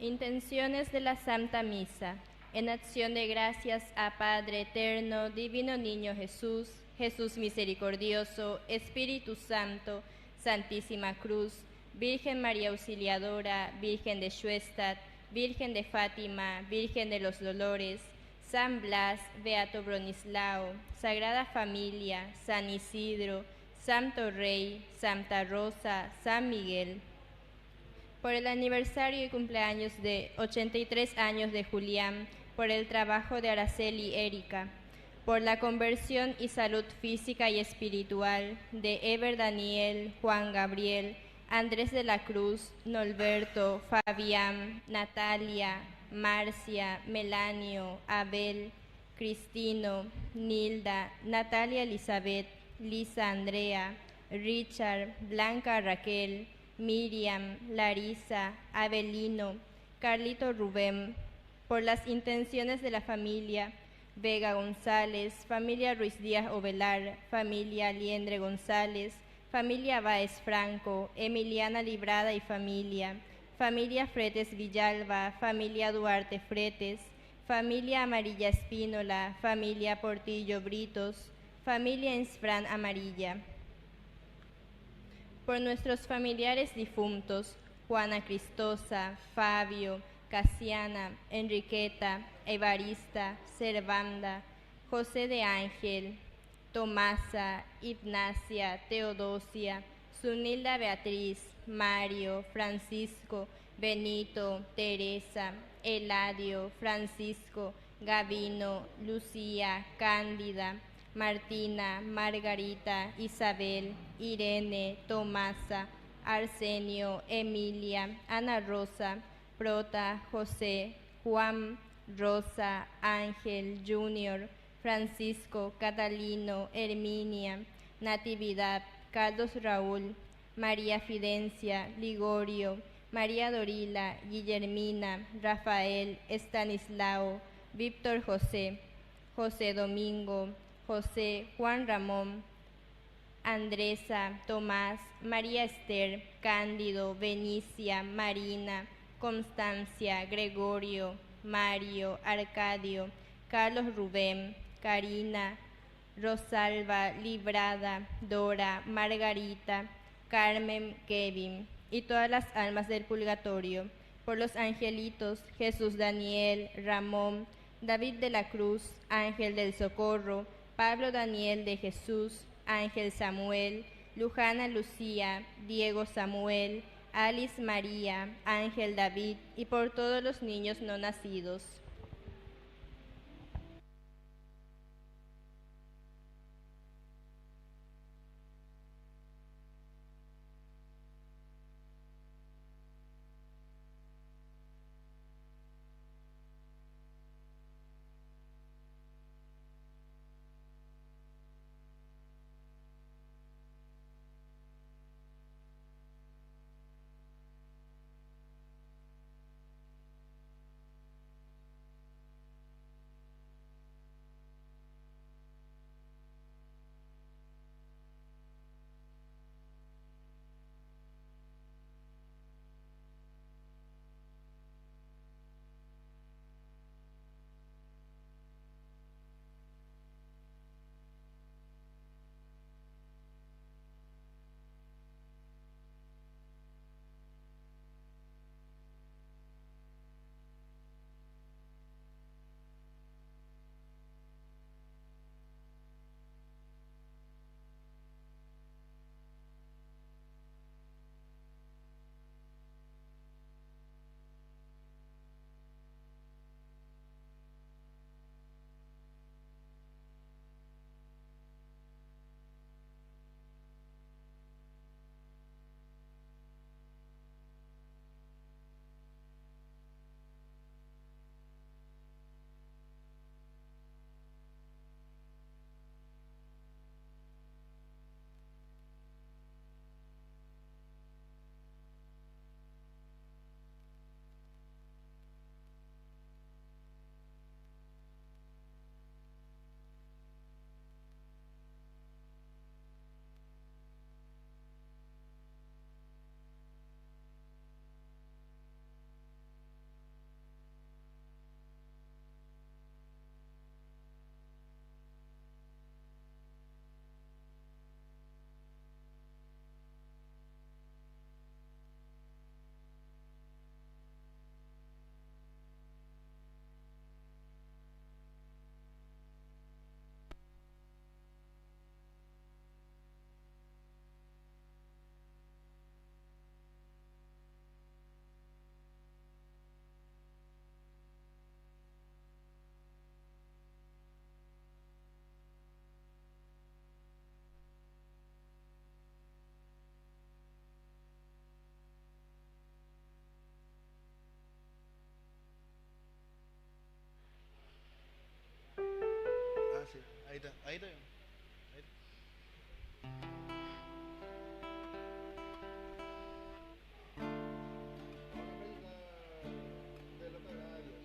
Intenciones de la Santa Misa. En acción de gracias a Padre Eterno, Divino Niño Jesús, Jesús Misericordioso, Espíritu Santo, Santísima Cruz, Virgen María Auxiliadora, Virgen de Schoenstatt, Virgen de Fátima, Virgen de los Dolores, San Blas, Beato Bronislao, Sagrada Familia, San Isidro, Santo Rey, Santa Rosa, San Miguel. Por el aniversario y cumpleaños de 83 años de Julián, por el trabajo de Araceli Erika, por la conversión y salud física y espiritual de Ever Daniel, Juan Gabriel, Andrés de la Cruz, Norberto, Fabián, Natalia, Marcia, Melanio, Abel, Cristino, Nilda, Natalia Elizabeth, Lisa Andrea, Richard, Blanca Raquel, Miriam, Larisa, Abelino, Carlito Rubén, por las intenciones de la familia Vega González, familia Ruiz Díaz Ovelar, familia Liendre González, familia Báez Franco, Emiliana Librada y familia, familia Fretes Villalba, familia Duarte Fretes, familia Amarilla Espínola, familia Portillo Britos, familia Ensfrán Amarilla. Por nuestros familiares difuntos, Juana Cristosa, Fabio, Casiana, Enriqueta, Evarista, Servanda, José de Ángel, Tomasa, Ignacia, Teodosia, Zunilda Beatriz, Mario, Francisco, Benito, Teresa, Eladio, Francisco, Gavino, Lucía, Cándida, Martina, Margarita, Isabel, Irene, Tomasa, Arsenio, Emilia, Ana Rosa, Prota, José, Juan, Rosa, Ángel, Junior, Francisco, Catalino, Herminia, Natividad, Carlos Raúl, María Fidencia, Ligorio, María Dorila, Guillermina, Rafael, Estanislao, Víctor José, José Domingo, José, Juan Ramón, Andresa, Tomás, María Esther, Cándido, Benicia, Marina, Constancia, Gregorio, Mario, Arcadio, Carlos Rubén, Karina, Rosalba, Librada, Dora, Margarita, Carmen, Kevin, y todas las almas del purgatorio, por los angelitos Jesús Daniel, Ramón, David de la Cruz, Ángel del Socorro, Pablo Daniel de Jesús, Ángel Samuel, Lujana Lucía, Diego Samuel, Alice María, Ángel David, y por todos los niños no nacidos. Ahí está bien. Ahí de lo que agrada a Dios.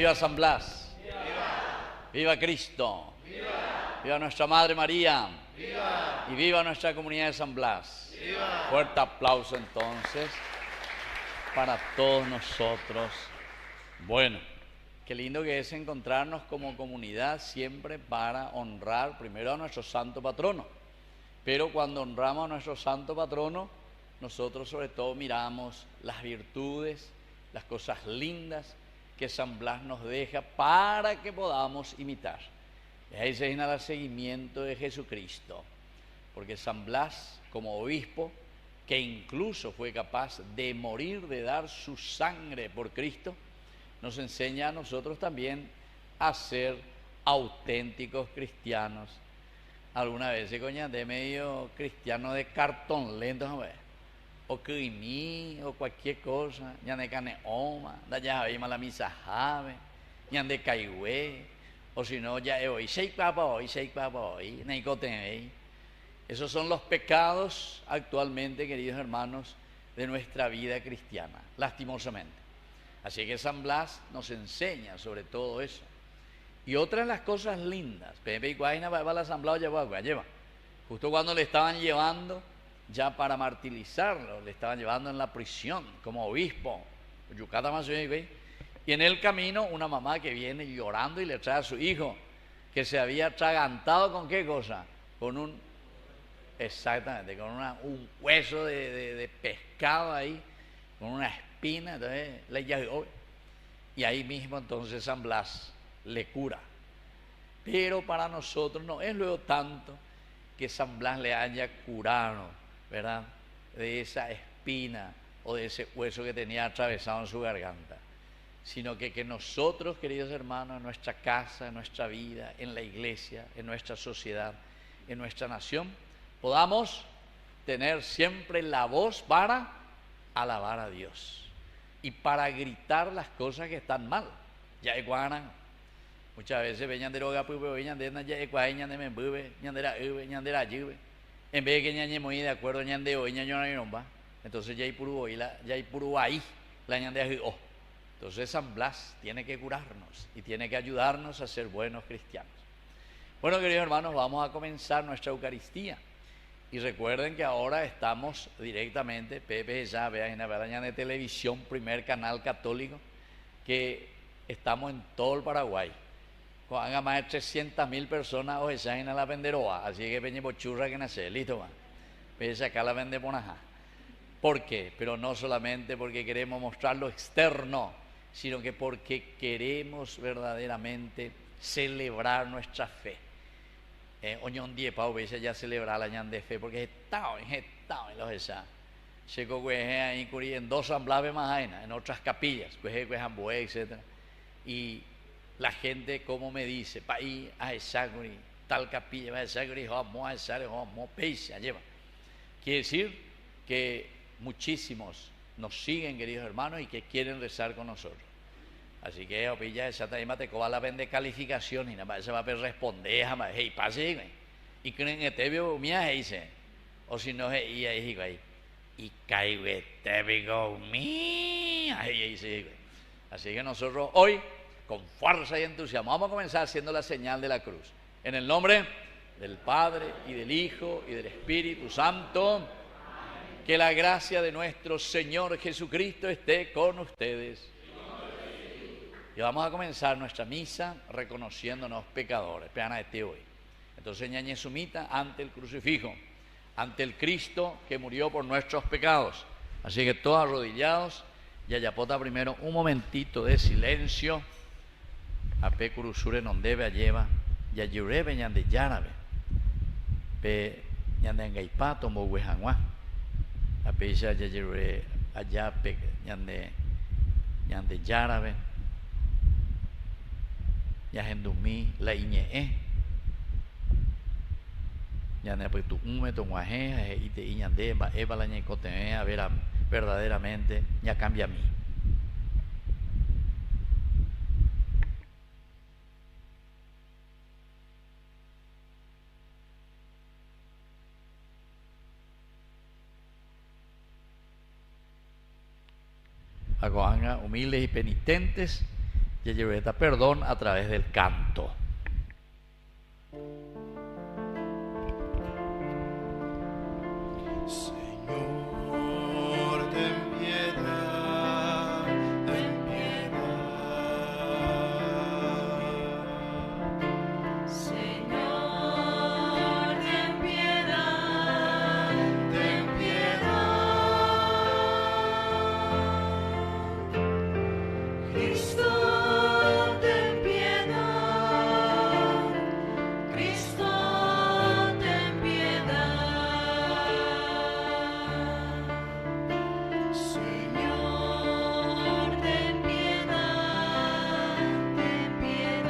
¡Viva San Blas! ¡Viva! ¡Viva Cristo! ¡Viva! ¡Viva nuestra Madre María! ¡Viva! Y viva nuestra comunidad de San Blas. ¡Viva! Fuerte aplauso entonces para todos nosotros. Bueno, qué lindo que es encontrarnos como comunidad siempre para honrar primero a nuestro santo patrono. Pero cuando honramos a nuestro santo patrono, nosotros sobre todo miramos las virtudes, las cosas lindas que San Blas nos deja para que podamos imitar. Ahí se viene el seguimiento de Jesucristo, porque San Blas, como obispo, que incluso fue capaz de morir, de dar su sangre por Cristo, nos enseña a nosotros también a ser auténticos cristianos. Alguna vez se coña de medio cristiano de cartón lento, o que o cualquier cosa, ya de caneoma, ya veis la misa jave, ya de caigüe, o si no, ya hoy, shake papa hoy, neicote. Esos son los pecados actualmente, queridos hermanos, de nuestra vida cristiana, lastimosamente. Así que San Blas nos enseña sobre todo eso. Y otra de las cosas lindas, Pepe y Guayna va a la asamblea, lleva. Justo cuando le estaban llevando ya para martirizarlo, le estaban llevando en la prisión como obispo, Yucatán más bien, y en el camino una mamá que viene llorando y le trae a su hijo que se había atragantado con qué cosa, con un hueso de pescado ahí, con una espina, entonces le llegó, y ahí mismo entonces San Blas le cura. Pero para nosotros no es luego tanto que San Blas le haya curado, ¿verdad?, de esa espina o de ese hueso que tenía atravesado en su garganta, sino que nosotros, queridos hermanos, en nuestra casa, en nuestra vida, en la iglesia, en nuestra sociedad, en nuestra nación, podamos tener siempre la voz para alabar a Dios y para gritar las cosas que están mal. Ya iguanan muchas veces veñan de roga pues veñan de ya iguañan de membube ñan de la lluvia, en vez de que ñañe muy de acuerdo ñan de hoy ñaño no va, entonces ya hay puro hoy ya hay puro ahí la ñan de oh. Entonces San Blas tiene que curarnos y tiene que ayudarnos a ser buenos cristianos. Bueno, queridos hermanos, vamos a comenzar nuestra Eucaristía. Y recuerden que ahora estamos directamente, Pepe ya vean en la verdad de televisión, primer canal católico, que estamos en todo el Paraguay. Cuando más de 300.000 personas hoy ya en la venderoa, así que peñe bochurra que nace, listo va. Peñe acá la vende ponajá. ¿Por qué? Pero no solamente porque queremos mostrar lo externo, sino que porque queremos verdaderamente celebrar nuestra fe. Oñón 10 pau veces ya celebrar la ñan de fe, porque estado en los esa. Checo que ahí curí en dos asambleas más en otras capillas, que etc. Y la gente como me dice, paí a esa tal capilla, va a esa vamos a esa, vamos a llevar. Quiere decir que muchísimos nos siguen, queridos hermanos, y que quieren rezar con nosotros. Así que opilla esa también te coba la vende calificación y nada más se va a responder jamás, hey, pase, y creen que te veo mía, dice, o si no, y ahí, y caigo te veo mía, así que nosotros hoy, con fuerza y entusiasmo, vamos a comenzar haciendo la señal de la cruz. En el nombre del Padre, y del Hijo, y del Espíritu Santo, que la gracia de nuestro Señor Jesucristo esté con ustedes. Y vamos a comenzar nuestra misa reconociéndonos pecadores, peana de hoy. Entonces ñañe sumita ante el crucifijo, ante el Cristo que murió por nuestros pecados. Así que todos arrodillados, y ayapota primero un momentito de silencio. Ape curusure non debe lleva, ya yurebe ñande yárabe, pe ñande engaipa tomo huejanguá, ape ya yure allá pe ñande yárabe. Ya hendumí la iñe ya ne pues tu me to guaje y te iñande va eva la ñecote a ver verdaderamente ya cambia a mí. Agoanga humildes y penitentes Yeyebeta, perdón a través del canto. Señor, ten piedad, ten piedad. Señor, ten piedad, ten piedad. Cristo, ten piedad. Cristo, ten piedad. Señor, ten piedad, ten piedad.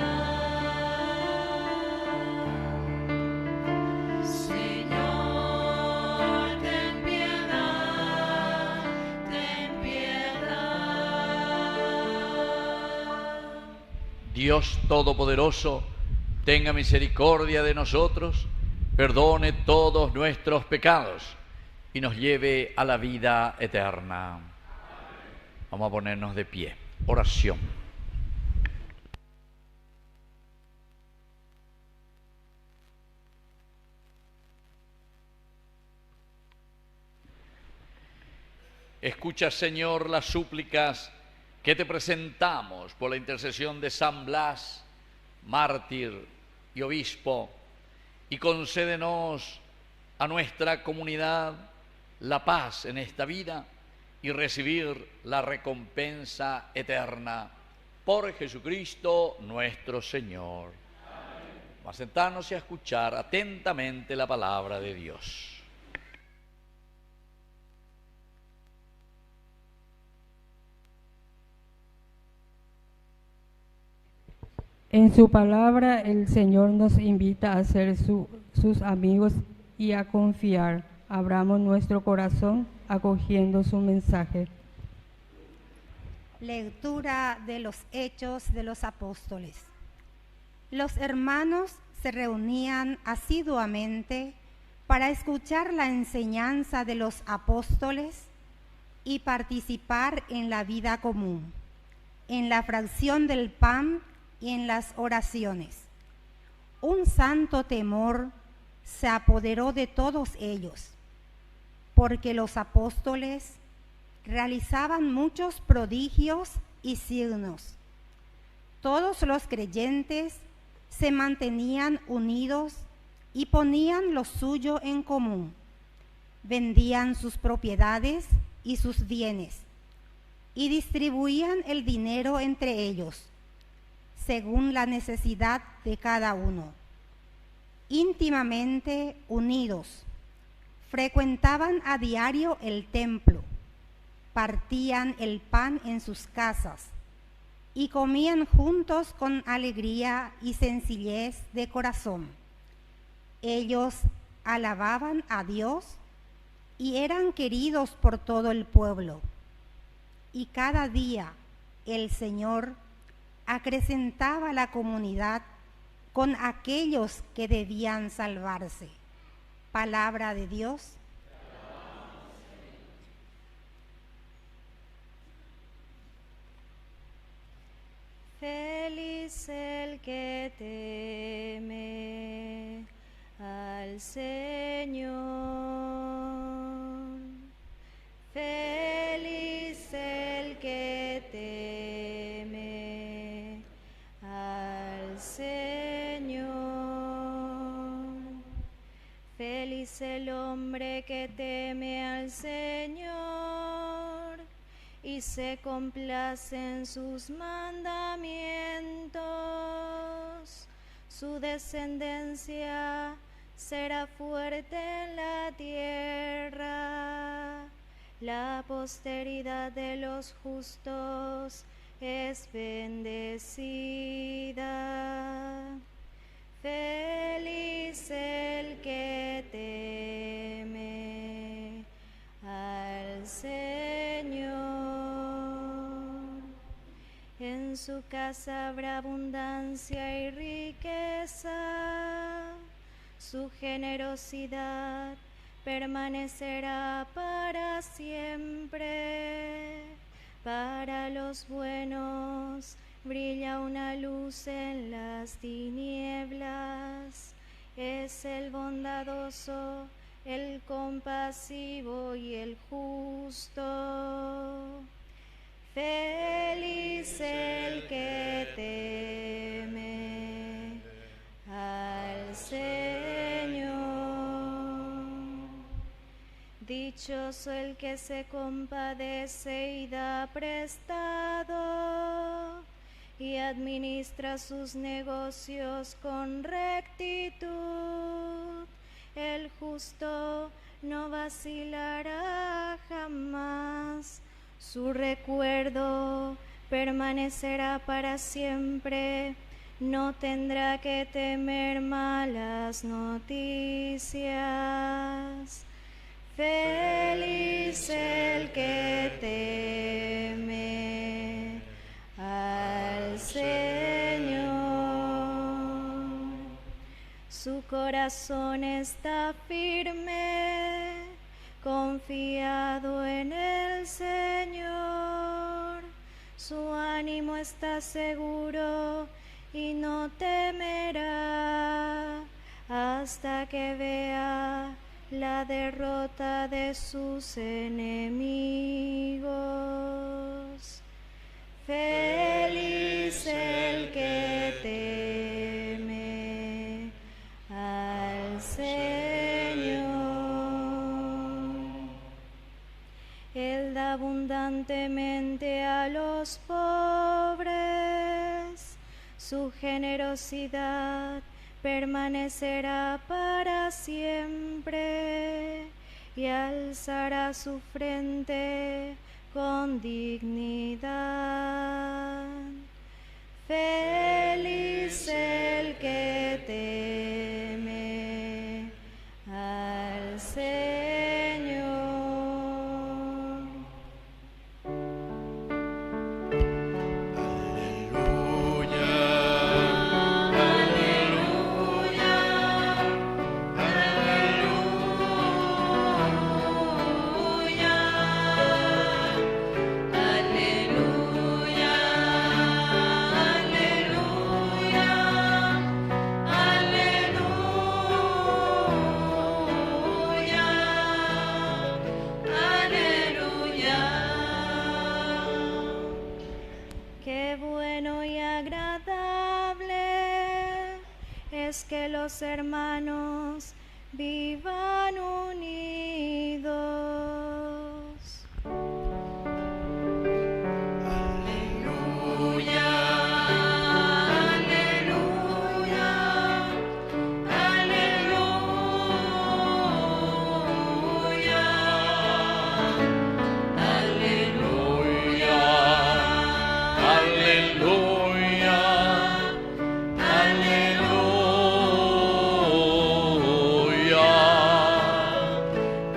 Señor, ten piedad, ten piedad. Dios Todopoderoso, tenga misericordia de nosotros, perdone todos nuestros pecados y nos lleve a la vida eterna. Vamos a ponernos de pie. Oración. Escucha, Señor, las súplicas que te presentamos por la intercesión de San Blas, mártir y obispo, y concédenos a nuestra comunidad la paz en esta vida y recibir la recompensa eterna por Jesucristo nuestro Señor. Vamos a sentarnos y a escuchar atentamente la palabra de Dios. En su palabra el Señor nos invita a ser sus amigos y a confiar. Abramos nuestro corazón acogiendo su mensaje. Lectura de los Hechos de los Apóstoles. Los hermanos se reunían asiduamente para escuchar la enseñanza de los apóstoles y participar en la vida común, en la fracción del pan y en las oraciones. Un santo temor se apoderó de todos ellos, porque los apóstoles realizaban muchos prodigios y signos. Todos los creyentes se mantenían unidos y ponían lo suyo en común. Vendían sus propiedades y sus bienes y distribuían el dinero entre ellos, según la necesidad de cada uno. Íntimamente unidos, frecuentaban a diario el templo, partían el pan en sus casas y comían juntos con alegría y sencillez de corazón. Ellos alababan a Dios y eran queridos por todo el pueblo. Y cada día el Señor acrecentaba la comunidad con aquellos que debían salvarse. Palabra de Dios. Feliz el que teme al Señor. Feliz el que teme al Señor. Feliz el hombre que teme al Señor y se complace en sus mandamientos. Su descendencia será fuerte en la tierra. La posteridad de los justos es bendecida. Feliz el que teme al Señor. En su casa habrá abundancia y riqueza. Su generosidad permanecerá para siempre. Para los buenos brilla una luz en las tinieblas. Es el bondadoso, el compasivo y el justo. Feliz el que teme al Señor. Dichoso el que se compadece y da prestado y administra sus negocios con rectitud. El justo no vacilará jamás. Su recuerdo permanecerá para siempre. No tendrá que temer malas noticias. Feliz el que teme al Señor. Su corazón está firme, confiado en el Señor. Su ánimo está seguro y no temerá hasta que vea la derrota de sus enemigos. Feliz el que teme al Señor. Él da abundantemente a los pobres. Su generosidad permanecerá para siempre y alzará su frente con dignidad. Feliz el que teme al Señor. Es que los hermanos vivan unidos. Aleluya, aleluya, aleluya, aleluya,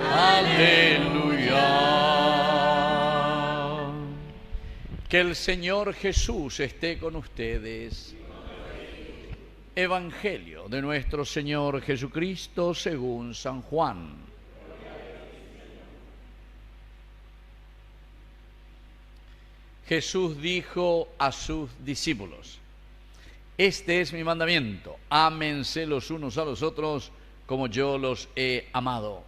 aleluya. Que el Señor Jesús esté con ustedes. Evangelio de nuestro Señor Jesucristo según San Juan. Jesús dijo a sus discípulos: este es mi mandamiento, ámense los unos a los otros como yo los he amado.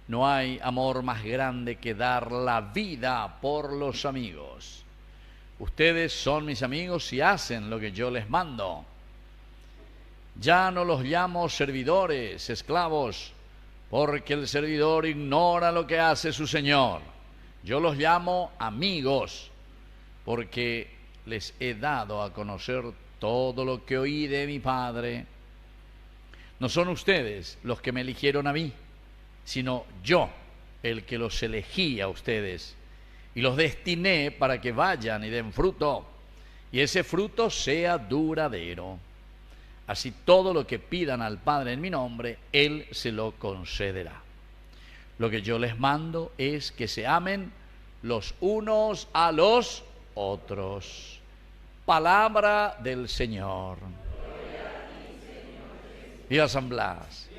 No hay amor más grande que dar la vida por los amigos. Ustedes son mis amigos si hacen lo que yo les mando. Ya no los llamo servidores, esclavos, porque el servidor ignora lo que hace su Señor. Yo los llamo amigos, porque les he dado a conocer todo lo que oí de mi Padre. No son ustedes los que me eligieron a mí, sino yo el que los elegí a ustedes y los destiné para que vayan y den fruto, y ese fruto sea duradero. Así todo lo que pidan al Padre en mi nombre, Él se lo concederá. Lo que yo les mando es que se amen los unos a los otros. Palabra del Señor. Viva San Blas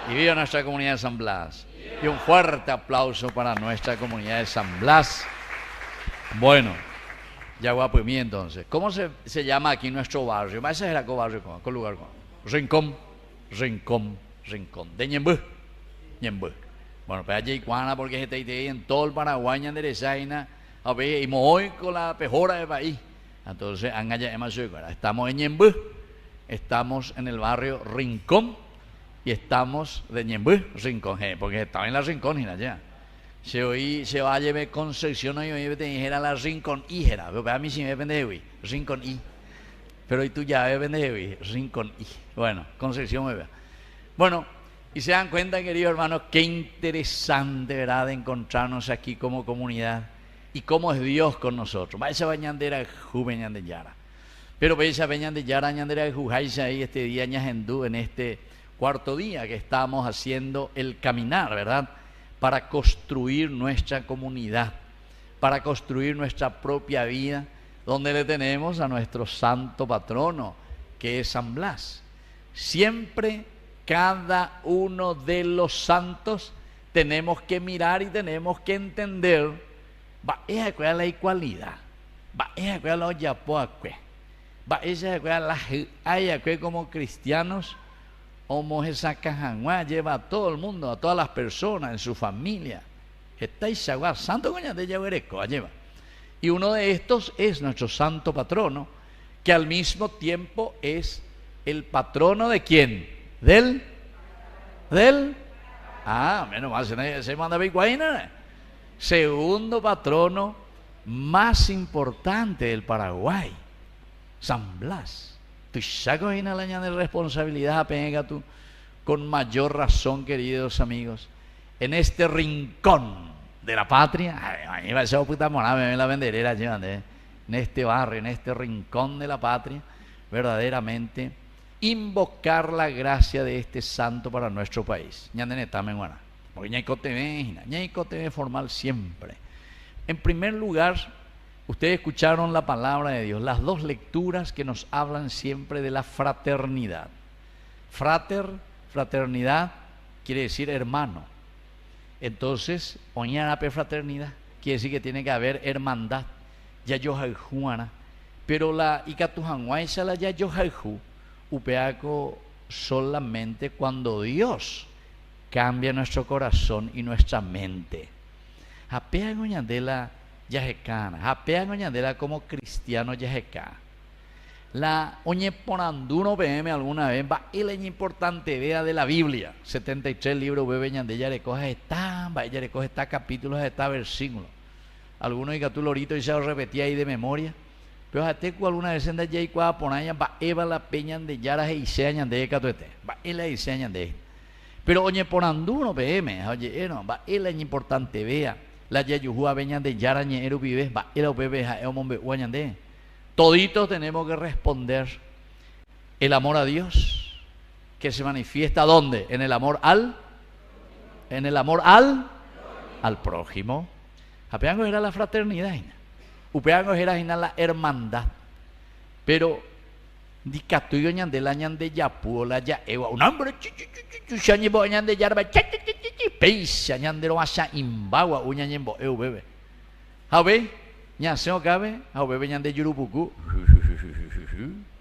y viva nuestra comunidad de San Blas. Y un fuerte aplauso para nuestra comunidad de San Blas. Bueno, Yaguapumí entonces. ¿Cómo se llama aquí nuestro barrio? Ese es el barrio, ¿con lugar? Rincón. De Ñembú. Bueno, pues allí Juana, porque se te en todo el Paraguay, en Derechaina, a ver, y hoy con la pejora del país. Entonces, estamos en Ñembú, estamos en el barrio Rincón, y estamos de Ñembú, Rincón, porque estaba en la Rincón, ya. Se va a llevar Concepción y hoy te dijera la Rincón Ígera, pero a mí sí me depende de hoy, Rincón I. Pero hoy tú ya depende de hoy, Rincón I. Bueno, Concepción me ve. Bueno, y se dan cuenta, queridos hermanos, qué interesante, ¿verdad?, de encontrarnos aquí como comunidad y cómo es Dios con nosotros. Va esa bañandera juven de Yara. Pero ve esa bañandera de Yara, bañandera de Jujaisa ahí este día ñajendú, en este cuarto día que estamos haciendo el caminar, ¿verdad?, para construir nuestra comunidad, para construir nuestra propia vida, donde le tenemos a nuestro santo patrono, que es San Blas. Siempre cada uno de los santos tenemos que mirar y tenemos que entender, va esa es la igualdad, va esa es la yapoacue, va esa es la ayacue como cristianos. Como esa cajanguá lleva a todo el mundo, a todas las personas, en su familia. Está Isaguá, santo coña de Yaguereco, lleva. Y uno de estos es nuestro santo patrono, que al mismo tiempo es el patrono de quién? Menos mal, se manda Bicuaina. Segundo patrono más importante del Paraguay, San Blas. Tu saco en la año de responsabilidad, pega tú, con mayor razón, queridos amigos, en este rincón de la patria. Ahí va a ser puta morada, me ven la venderera, en este barrio, en este rincón de la patria, verdaderamente invocar la gracia de este santo para nuestro país. Porque ñaicote formal siempre. En primer lugar, ustedes escucharon la palabra de Dios, las dos lecturas que nos hablan siempre de la fraternidad. Fraternidad quiere decir hermano. Entonces, oñarape fraternidad quiere decir que tiene que haber hermandad. Ya yo juana, pero la icatujanguaisa la ya yo upeaco solamente cuando Dios cambia nuestro corazón y nuestra mente. Apea goñandela yajecana, apea goñandela como cristiano yajecá. La oñeponanduno PM alguna vez va y la importante idea de la Biblia, 73 libros bebe ñande ya recoge está, va ella recoge está capítulos, está versículos. Algunos y que tú lorito y se lo repetía ahí de memoria. Pero hasta que alguna vez en de ya y cuá ponaya va eva la peña de yaras y se ñande catuete, va y la y se ñande. Pero oñeponanduno PM, oye, no, va y la importante vea la yayujua veñan de yara ñeru vive, va y la bebe ja mombe uañande. Toditos tenemos que responder el amor a Dios, que se manifiesta ¿dónde? En el amor al prójimo. Apeango era la fraternidad, upeango era la hermandad. Pero dicatuyo ñande la ñande yapu la ya ewa un hombre chuchañibo ñande yarba peisa ñande lo asa imbawa uñañembo bebe. ¿Habe? Ña se cabe, a bebe ñande yurupuku.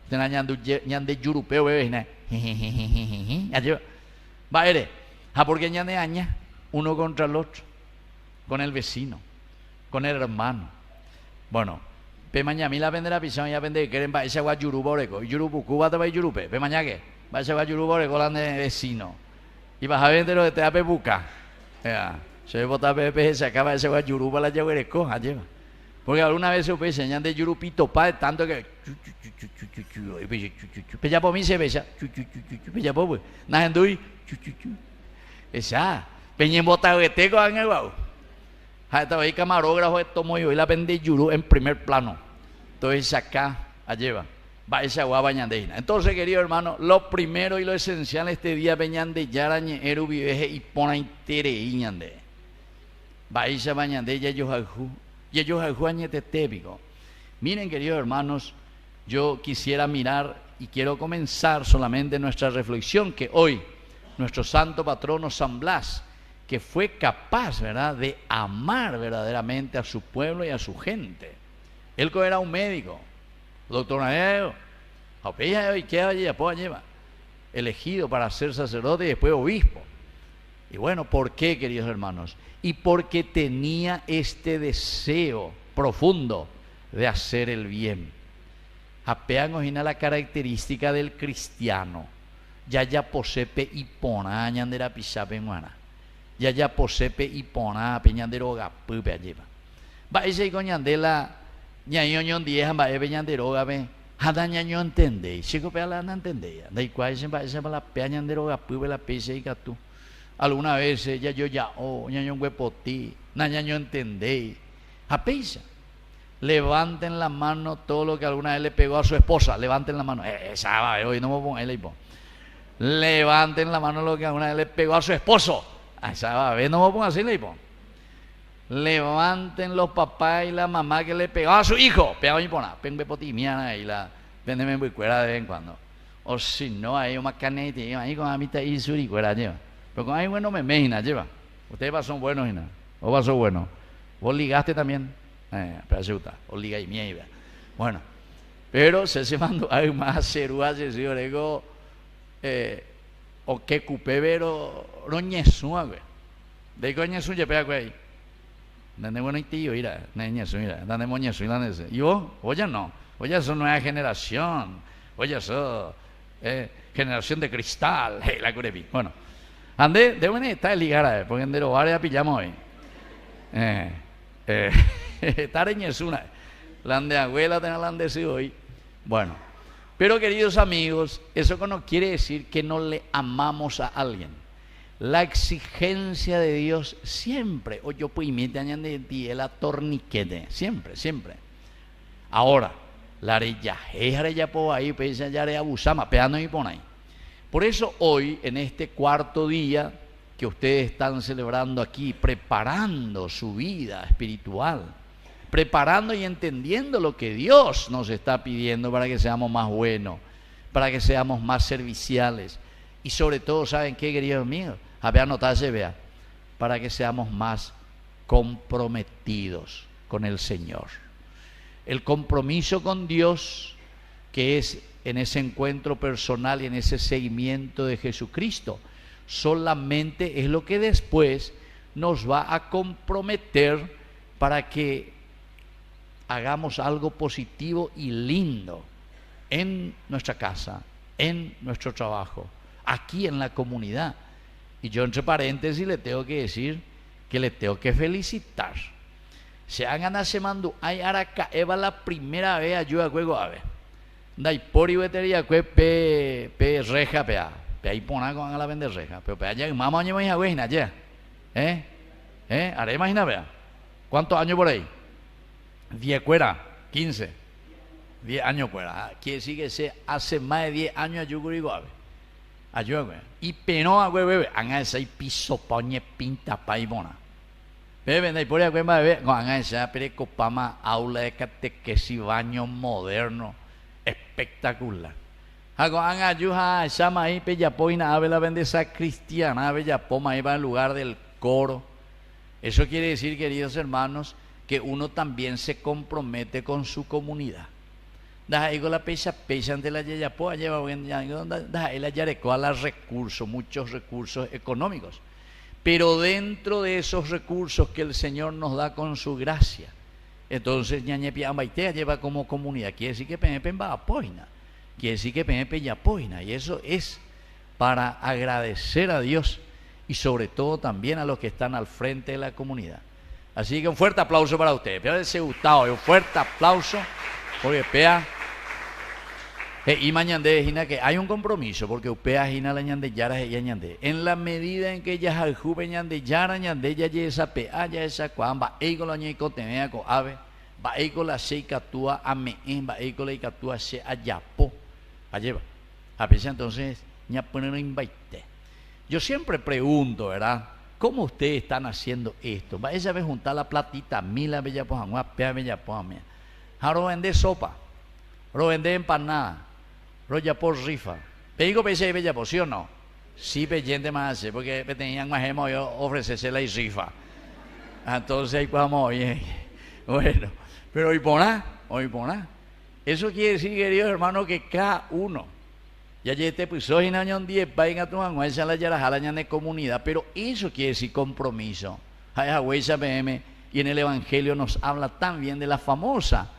Tena ñande yurupeo bebe na. Va ere. Porque ñande aña uno contra el otro, con el vecino, con el hermano. Bueno, pe mañana mi la vendera pisón ya vende quieren va ese agua yuruboreko, yurupuku va te va yurupe, pe mañana que va ese agua yuruboreko la de vecino. Y vas a vender lo de te ape buca. Se bota pepe se acaba ese agua yurupa la yaguereco, lleva. Porque alguna vez se puede enseñar de yurupito pa tanto que ya por mí se besa ya por najendui esa peñen bota veteco en el guau. Hasta hoy camarógrafo tomo yo y la vende yuru en primer plano. Entonces acá lleva va esa agua bañandeina. Entonces, querido hermano, lo primero y lo esencial este día veñande yarañe eru viveje y pona intere iñande. Va esa bañande ya yo jaju. Y ellos tépico. Miren, queridos hermanos, yo quisiera mirar y quiero comenzar solamente nuestra reflexión que hoy nuestro santo patrono San Blas, que fue capaz, ¿verdad?, de amar verdaderamente a su pueblo y a su gente. Él era un médico, doctor Naeo, y queda allí, lleva, elegido para ser sacerdote y después obispo. Y bueno, ¿por qué, queridos hermanos? Y porque tenía este deseo profundo de hacer el bien. Apeamos en la característica del cristiano. Ya posepe y pona ñandera pisape nguana. Ya posepe y pona peñandero gapupe alleva. Va ese coñandela ñaño ñon dieja va peñandero gabe. Hada ñaño entende. Chico pe la no entendía. Dai cual se va ese la peñandero gapupe la pese y gatu. Alguna vez ya ñaño huepoti, ñaño entendé. Apeisa. Levanten la mano todo lo que alguna vez le pegó a su esposa. Levanten la mano. Esa va, hoy no me pongo el hipo. Levanten la mano lo que alguna vez le pegó a su esposo. Esa va, no me pongo así el hipo. Levanten los papás y la mamá que le pegó a su hijo. Pegó y pona. Pengue potimiana y la vendeme muy cuera de vez en cuando. O si no, hay una canete. Ahí con la mitad y suri cuera lleva. Pero con ahí bueno me imagina lleva. Ustedes pasan buenos y nada. O pasó bueno. Vos ligaste también. O liga y mierda. Bueno, pero se mandó hay más cerúa se o que cupevero roñesua güey. De coñesu ya pega güey. Dande bueno y tío mira, neñesu mira, dande moñesu y dande ese. Yo, oye no. Oye son nueva generación. Oye eso generación de cristal. La curepi. Bueno. Ande, de buena está el ligara, porque en dero área pillamos hoy. Tareñesuna, la de abuela tener la de hoy. Bueno, pero queridos amigos, eso no quiere decir que no le amamos a alguien. La exigencia de Dios siempre, o yo pues imite añade de la torniquete, siempre. Ahora, la ya po ahí, pues ya le abusamos, pegando y pon ahí. Por eso hoy, en este cuarto día que ustedes están celebrando aquí, preparando su vida espiritual, preparando y entendiendo lo que Dios nos está pidiendo para que seamos más buenos, para que seamos más serviciales y sobre todo, ¿saben qué, queridos míos? A ver, anotarse, vea, para que seamos más comprometidos con el Señor. El compromiso con Dios, que es en ese encuentro personal y en ese seguimiento de Jesucristo, solamente es lo que después nos va a comprometer para que hagamos algo positivo y lindo en nuestra casa, en nuestro trabajo, aquí en la comunidad. Y yo entre paréntesis le tengo que decir que le tengo que felicitar. Se hagan a semando hay araca eva la primera vez ayuda a juego a ver. Dai por y vetería que pe reja pea. Pe ahí pona con la vender reja, pero pe allá mamá año más güey ya. Haré imagina vea. ¿Cuántos años por ahí? 10 cuera, 15. 10 años cuera. Quiere decir que se hace más de 10 años ayuda a ver. Ayuda, y peno a bebé, haga ese piso poñe pinta paibona. Bebé, de por ahí bebé, haga esa precopama aula de catequesis baño moderno espectacular. Hago haga ayuda esa maíz peyapoina ave la bendeza cristiana ave ya poma iba en lugar del coro. Eso quiere decir, queridos hermanos, que uno también se compromete con su comunidad. Digo la pecha ante la yayapoa lleva la yareco a los recursos, muchos recursos económicos, pero dentro de esos recursos que el Señor nos da con su gracia, entonces ñañepia ambaitea lleva como comunidad, quiere decir que penepe va apoina, quiere decir que penepe ya apoina, y eso es para agradecer a Dios y sobre todo también a los que están al frente de la comunidad. Así que un fuerte aplauso para ustedes. Pea ese Gustavo, un fuerte aplauso porque pea. Y mañande Gina que hay un compromiso porque upea Gina la ñande yara y ñande. En la medida en que ella jaljuve ñande yara ñande ya esa pea ya esa cuamba eigo la ñeco tenea co ave va eigo la seika tua ame va eigo la ikatua se ayapo alleva. A veces entonces ña poner invite. Yo siempre pregunto, ¿verdad? ¿Cómo ustedes están haciendo esto? Va esa vez juntar la platita, mila bella poja, pea bella poja mía. Ahora vender sopa, ahora vender empanada. Roya por rifa. Pedigo pese bella por sí o no. Sí, peyente más hace, porque tenían más hemos yo ofrecerse la rifa. Entonces ahí vamos bien. Bueno, pero y poná, hoy pona. Eso quiere decir, queridos hermanos, que cada uno, ya te puso en año 10, vayan a tu esa la yarajala de comunidad, pero eso quiere decir compromiso. Y en el Evangelio nos habla también de la famosa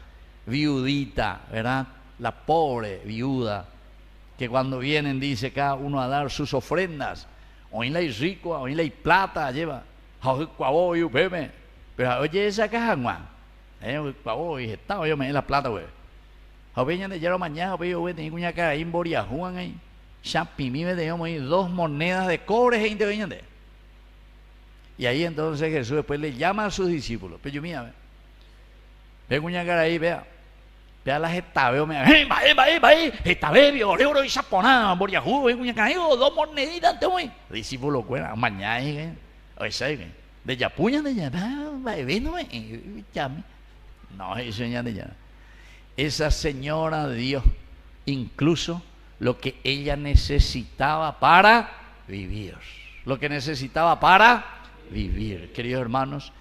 viudita, ¿verdad? La pobre viuda, que cuando vienen dice cada uno a dar sus ofrendas. Hoy la hay rico, hoy la hay plata, lleva. Pero oye esa caja, y está, yo me di la plata, güey. Joven, de ayer mañana, güey, tengo una cara ahí en Boria, Juan ahí. Champimí me dio 2 monedas de cobre, gente, venían de. Y ahí entonces Jesús después le llama a sus discípulos. Pero yo, mira, vengo una cara ahí, vea las estabeo, me va, estabeo, oro y saponada, Boria, vengo una cara ahí, 2 moneditas, te voy. Discípulo, cuera, mañana, oye, ¿sabes? De Yapuña, de allá, no, eso ya de allá. Esa señora de Dios, incluso lo que ella necesitaba para vivir. Lo que necesitaba para vivir. Queridos hermanos,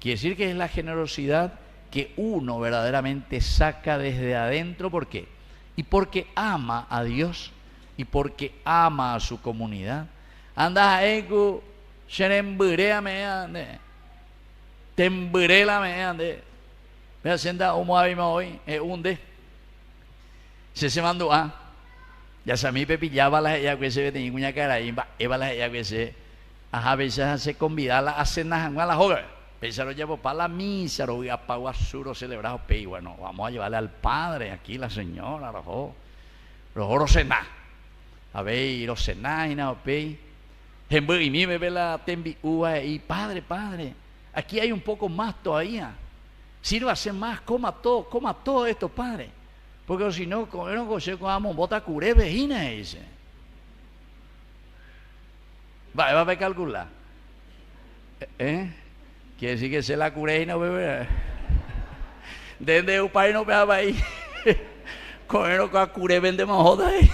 quiere decir que es la generosidad que uno verdaderamente saca desde adentro. ¿Por qué? Y porque ama a Dios y porque ama a su comunidad. Anda a ego, xerembureame ande, temburela me ande. Me hacienda como habima hoy, hunde. Se mandó a. Ya se me pepillaba la ella que se tenía una cara y eva la ella que se. A veces se convidaba a cenar a la joven. Pensaron llevo para la misa, lo voy a paguasuro celebrado pei. Bueno, vamos a llevarle al padre aquí la señora, los oros cenar. A ver, los cenar y nada pei. Y mí me ve la tembi y padre, aquí hay un poco más todavía. Sirva a hacer más, coma todo esto, padre. Porque si no, no vamos bota curé vejina, dice. Va a calcular. Quiere decir que se la curé y no bebe. Desde un país no veaba ahí. Comer con curé vende más joda ahí.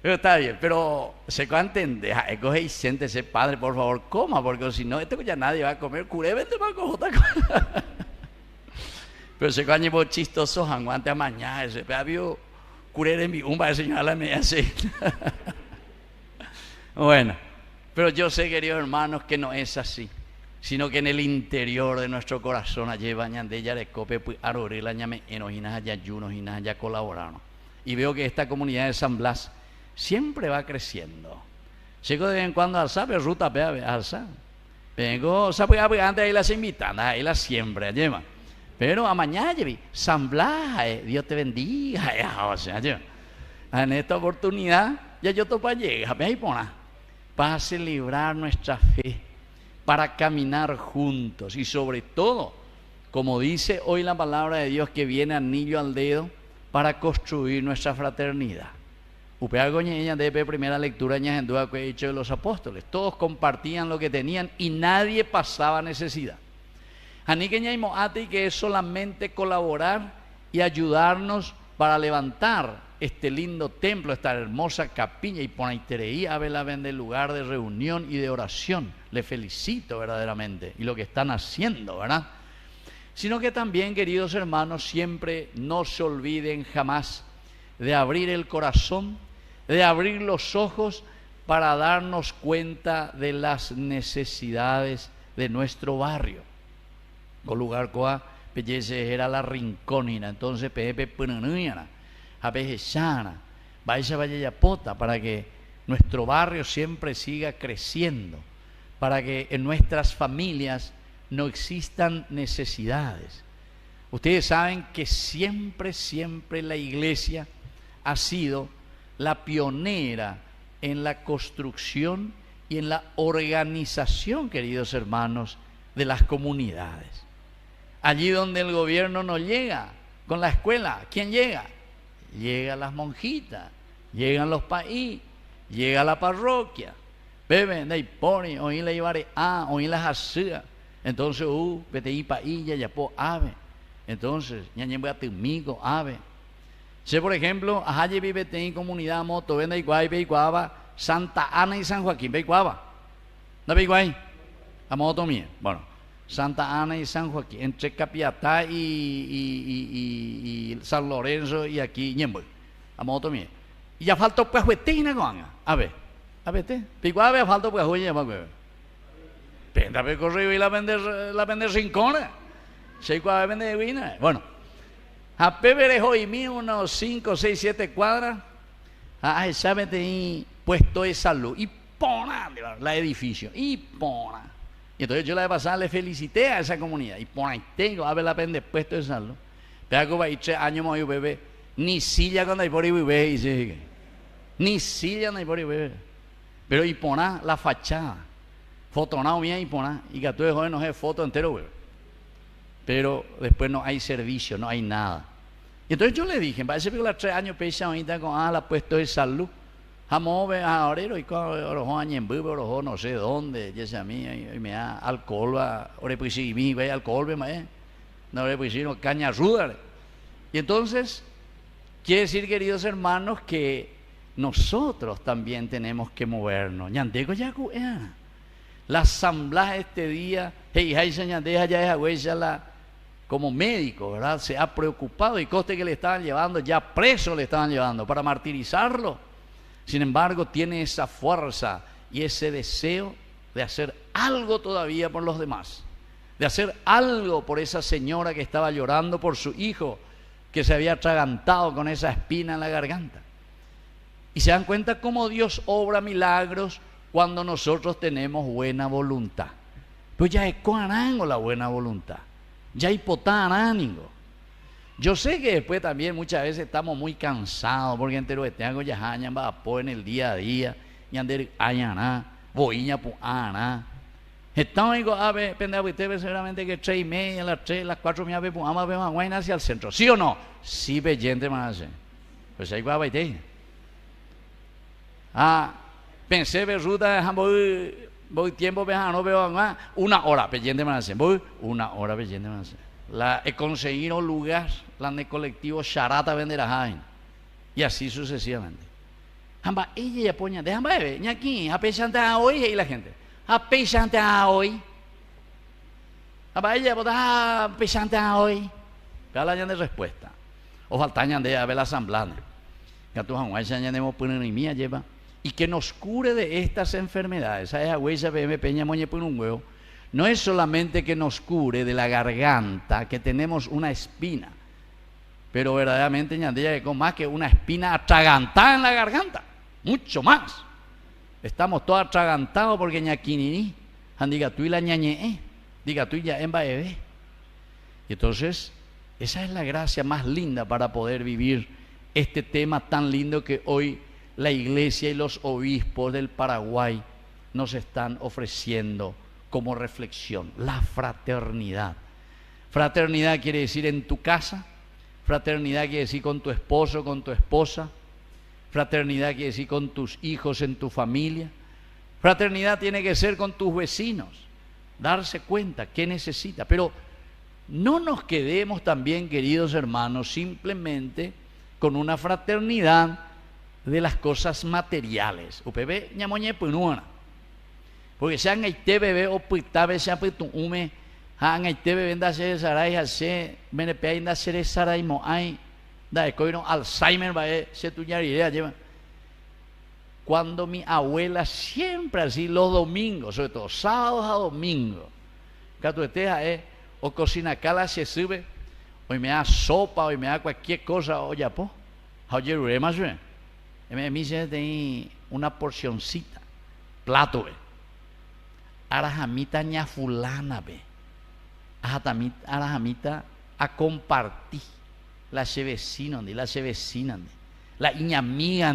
Pero está bien, pero se va a entender, coge y siéntese, padre, por favor, coma, porque si no, esto ya nadie va a comer, curé, vente para cojotar. Pero se va a chistoso, antes a mañana, ese había curé en mi umba, el señor la media así. Bueno, pero yo sé, queridos hermanos, que no es así, sino que en el interior de nuestro corazón, allí bañan de ella de cope, pues arorela, ñame, enojinas, allá ayunos, y nada, ya colaboraron. Y veo que esta comunidad de San Blas siempre va creciendo. Llego de vez en cuando al sabe, ruta pea, alza. Vengo, sabe, antes ahí las invitan, ahí las siempre, lleva. Pero a mañana llevi, San Blas, Dios te bendiga, o sea, lleva. En esta oportunidad, ya yo topa llega, ve ahí pona, para celebrar nuestra fe, para caminar juntos y sobre todo, como dice hoy la palabra de Dios, que viene anillo al dedo, para construir nuestra fraternidad. Upeagoñeña de primera lectura en duda que he dicho de los apóstoles. Todos compartían lo que tenían y nadie pasaba necesidad. Aniqueñaimo ati que es solamente colaborar y ayudarnos para levantar este lindo templo, esta hermosa capilla y ponaitereí a vela vende lugar de reunión y de oración. Le felicito verdaderamente y lo que están haciendo, ¿verdad? Sino que también, queridos hermanos, siempre no se olviden jamás de abrir el corazón, de abrir los ojos para darnos cuenta de las necesidades de nuestro barrio. Con lugar coa pellece era la rinconina, entonces pepe punanuyana, apejechana, vaya yapota, para que nuestro barrio siempre siga creciendo, para que en nuestras familias no existan necesidades. Ustedes saben que siempre la iglesia ha sido la pionera en la construcción y en la organización, queridos hermanos, de las comunidades. Allí donde el gobierno no llega con la escuela, ¿quién llega? Llegan las monjitas, llegan los país, llega la parroquia, beben, de pone, oí la llevaré oí las hacía. Entonces, vete y país, ya po ave. Entonces, ya voy a migo ave. Si por ejemplo, allí vive en comunidad moto, vende igual, ve iguaba, Santa Ana y San Joaquín, ve iguaba. ¿No ve igual? A moto mía. Bueno, Santa Ana y San Joaquín, entre Capiatá y San Lorenzo y aquí Ñemboy, a moto mía. Y ya falta pues huetina con a ver, pico a ver falta pues hueña más huevo. Penda pe correo y la vender rincona. Se cuadra vender huina. Bueno, a Pepe hoy mío unos 5, 6, 7 cuadras. A esa ahí puesto de salud y pona la edificio y pona. Y entonces yo la de pasada le felicité a esa comunidad. Y por ahí tengo, a ver la pende puesto de salud. Pero que va a ir 3 años más bebé. Ni silla cuando hay por ahí bebé. Dice, ni silla no hay por ahí bebé. Pero y poná la fachada. Fotonado bien y poná. Y que tú de joven no es foto entero bebé. Pero después no hay servicio, no hay nada. Y entonces yo le dije, parece que las 3 años pesa ahorita con la puesto de salud. Jamón ahora y orojo añembube orojo no sé dónde ya sea mí y me da alcohol ahora pues sí mi ve alcohol ve no ahora pues sí no caña ruda. Y entonces quiere decir, queridos hermanos, que nosotros también tenemos que movernos. Ñandego ya la asamblea este día hey ñandeja ya es huella como médico, ¿verdad? Se ha preocupado y coste que le estaban llevando ya preso le estaban llevando para martirizarlo. Sin embargo, tiene esa fuerza y ese deseo de hacer algo todavía por los demás, de hacer algo por esa señora que estaba llorando por su hijo, que se había atragantado con esa espina en la garganta. Y se dan cuenta cómo Dios obra milagros cuando nosotros tenemos buena voluntad. Pues ya es coarango la buena voluntad, ya hay potaránigo. Yo sé que después también muchas veces estamos muy cansados porque entero de tengo ya hañan va a en el día a día y ander añana boiña pu ana. Estamos digo a ver pendejo usted seguramente que 3:30 las 4 me ave pu ama ve mañana hacia el centro. ¿Sí o no? Sí peyente más hace. Pues ahí va baite. Pensé ver ruta voy tiempo no veo más 1 hora peyente más hace. Voy 1 hora peyente más hace. La he conseguido un lugar, la de colectivo Charata Venderajain. Y así sucesivamente. Hamba, ella ya poña, déjame ver, ya aquí, a pesante a hoy, y la gente. A pesante a hoy. Hamba, ella bota a pesante a hoy. Pero la de respuesta. O faltañan de ver la asamblea. Que tu Juan ya tenemos punimía lleva. Y que nos cure de estas enfermedades. Esa es agüesa, me peña moñe por un huevo. No es solamente que nos cure de la garganta, que tenemos una espina, pero verdaderamente ñandella con más que una espina atragantada en la garganta, mucho más. Estamos todos atragantados porque ñaquinini, diga tú y la ñañe, diga tú y ya en baebe. Y entonces, esa es la gracia más linda para poder vivir este tema tan lindo que hoy la iglesia y los obispos del Paraguay nos están ofreciendo como reflexión, la fraternidad. Fraternidad quiere decir en tu casa, fraternidad quiere decir con tu esposo, con tu esposa, fraternidad quiere decir con tus hijos en tu familia, fraternidad tiene que ser con tus vecinos, darse cuenta qué necesita, pero no nos quedemos también, queridos hermanos, simplemente con una fraternidad de las cosas materiales. UPB ñamoñe punuana. Porque si hay te bebé o pitabe se apitu ume hay te bebé da se sarai hace menepe ainda se sarai mo hay da coino Alzheimer va se tu idea lleva. Cuando mi abuela siempre así los domingos, sobre todo sábados a domingos, cuando estés o cocina cala se sube, hoy me da sopa, hoy me da cualquier cosa, oye po, oye más bien, me dice de una porcioncita, plato arajamita ña fulana ve arajamita a compartir la vecina la iña amiga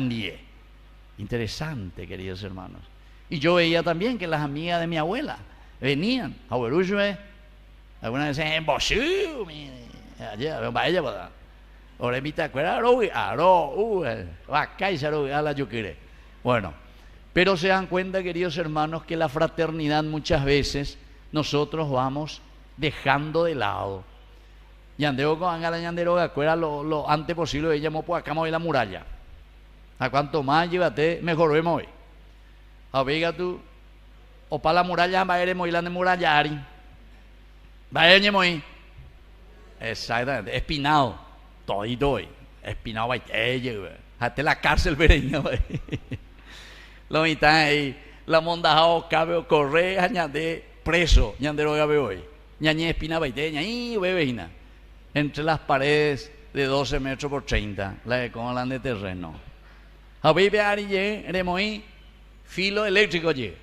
interesante, queridos hermanos. Y yo veía también que las amigas de mi abuela venían a Huerullo, algunas veces en Bosú allá vaya para ahora invita a cuidar a la yo quiere. Bueno, pero se dan cuenta, queridos hermanos, que la fraternidad muchas veces nosotros vamos dejando de lado. Yandeo con Angala Yandero acuerda lo antes posible ella mo acá la muralla. A cuanto más llévate, mejor vemos hoy. A vega tú o para la muralla va a ir moilando murallari. Vaya ñemoí. Exactamente, espinado. Todito hoy. Espinado va hasta la cárcel vereño. Lo mitad ahí. La mondajao cabe corre añade preso. Ñandero gabe hoy. Ñañe espina baite. Ñañe bebejina. Entre las paredes de 12 metros por 30. La de como la de terreno. A ver, ve remoí. Filo eléctrico allí.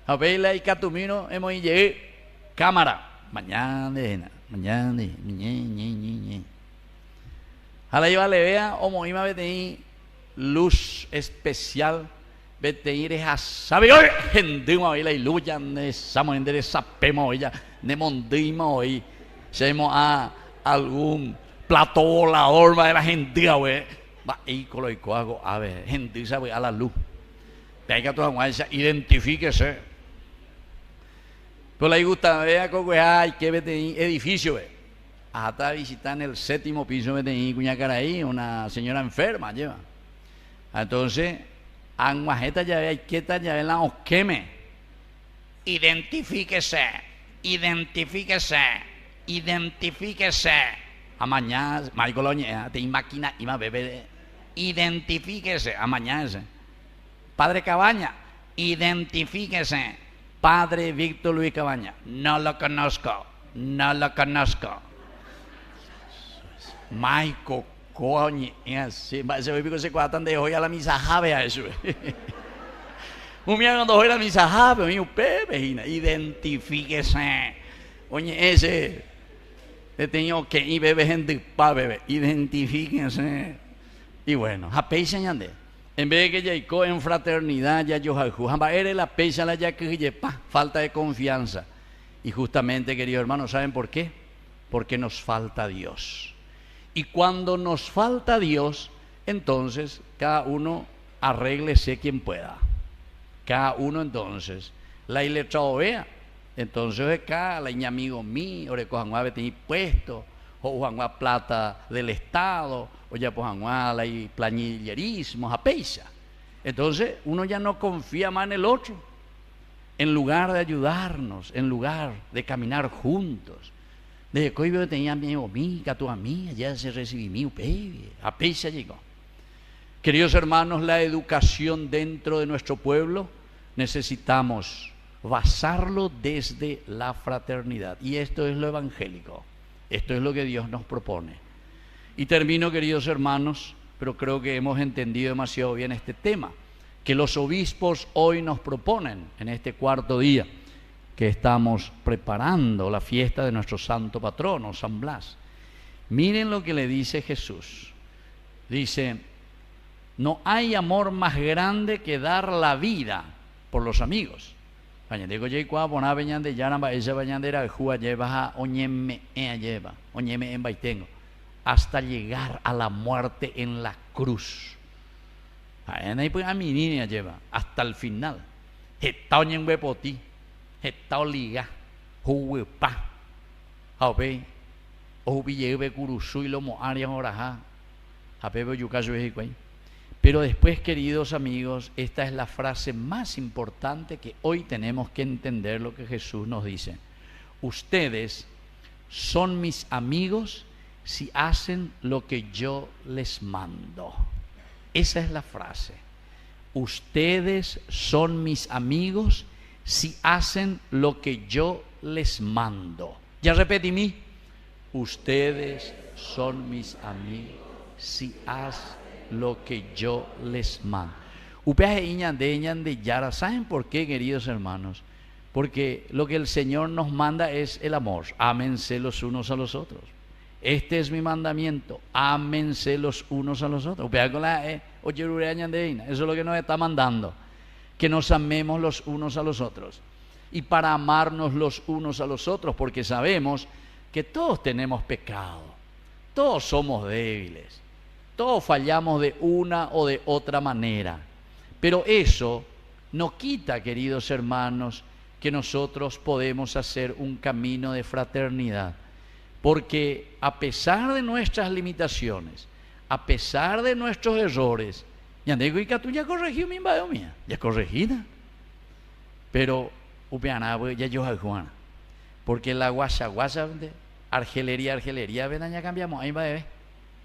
A ver, la y catumino hemos llegué. Cámara. Mañana, a la lleva le vea, o moima vete luz especial, vete ir a sabe hoy, gente, hoy la iluya, ne samo en de sapemo hoy ya, ne mondima hoy, seamos a algún plato volador, va de la gente, güey, va y coloco hago, a ver, gente, sabe a la luz, venga toda guaya, identifíquese. Pero la gusta vea que hay que ver edificio ve. Hasta visitar en el 7º piso de Cuñacaraí, una señora enferma lleva. Entonces, anguajeta ya ve, hay que estar ya ve la osqueme. Identifíquese. A mañana, Marco Loña, te máquina y más bebé. Identifíquese. A mañana ese. Padre Cabaña, identifíquese. Padre Víctor Luis Cabaña, no lo conozco. Maico, coño, así, se ve que se cuatan de hoy a la misa jave a eso. Un día cuando hoy a la misa jave, mi pepe, identifíquese. Oye, ese, he tenido que ir bebé gente pa bebé, identifíquese. Y bueno, japei señande. En vez de que ya en fraternidad, ya yo eres la pecha la ya que falta de confianza. Y justamente, queridos hermanos, ¿saben por qué? Porque nos falta Dios. Y cuando nos falta Dios, entonces cada uno arréglese quien pueda. Cada uno entonces, la iletra vea. Entonces acá, la iña amigo mío, ore cojan guave tener puesto, o Juan plata del Estado, o ya pues la y planillerismo, apeisa. Entonces uno ya no confía más en el otro. En lugar de ayudarnos, en lugar de caminar juntos. Desde que yo tenía mi amiga, tu amiga, ya se recibí mi baby, apeisa llegó. Queridos hermanos, la educación dentro de nuestro pueblo necesitamos basarlo desde la fraternidad. Y esto es lo evangélico. Esto es lo que Dios nos propone. Y termino, queridos hermanos, pero creo que hemos entendido demasiado bien este tema, que los obispos hoy nos proponen en este 4º día, que estamos preparando la fiesta de nuestro santo patrono, San Blas. Miren lo que le dice Jesús. Dice, no hay amor más grande que dar la vida por los amigos. Digo yo cuando pona veñan de yaramba esa bañandera jua lleva oñeme lleva oñeme en baitengo hasta llegar a la muerte en la cruz. Ahí pues a mi niña lleva hasta el final. Está oñen huepoti, está oliga, juepa, abe, obi lleve curusu y lomo arias oraja, apebe yucayo ejicuay. Pero después, queridos amigos, esta es la frase más importante que hoy tenemos que entender lo que Jesús nos dice. Ustedes son mis amigos si hacen lo que yo les mando. Esa es la frase. Ustedes son mis amigos si hacen lo que yo les mando. Ya repetí mí. Ustedes son mis amigos si hacen lo que yo les mando. ¿Saben por qué, queridos hermanos? Porque lo que el Señor nos manda es el amor. Ámense los unos a los otros. Este es mi mandamiento. Ámense los unos a los otros. Eso es lo que nos está mandando. Que nos amemos los unos a los otros. Y para amarnos los unos a los otros, porque sabemos que todos tenemos pecado. Todos somos débiles. Todos fallamos de una o de otra manera. Pero eso no quita, queridos hermanos, que nosotros podemos hacer un camino de fraternidad. Porque a pesar de nuestras limitaciones, a pesar de nuestros errores, ya digo, y que tú ya corregió mi invado mía, ya corregida. Pero, ya yo Juana, Porque la guasa, argelería, ven allá cambiamos, ahí va,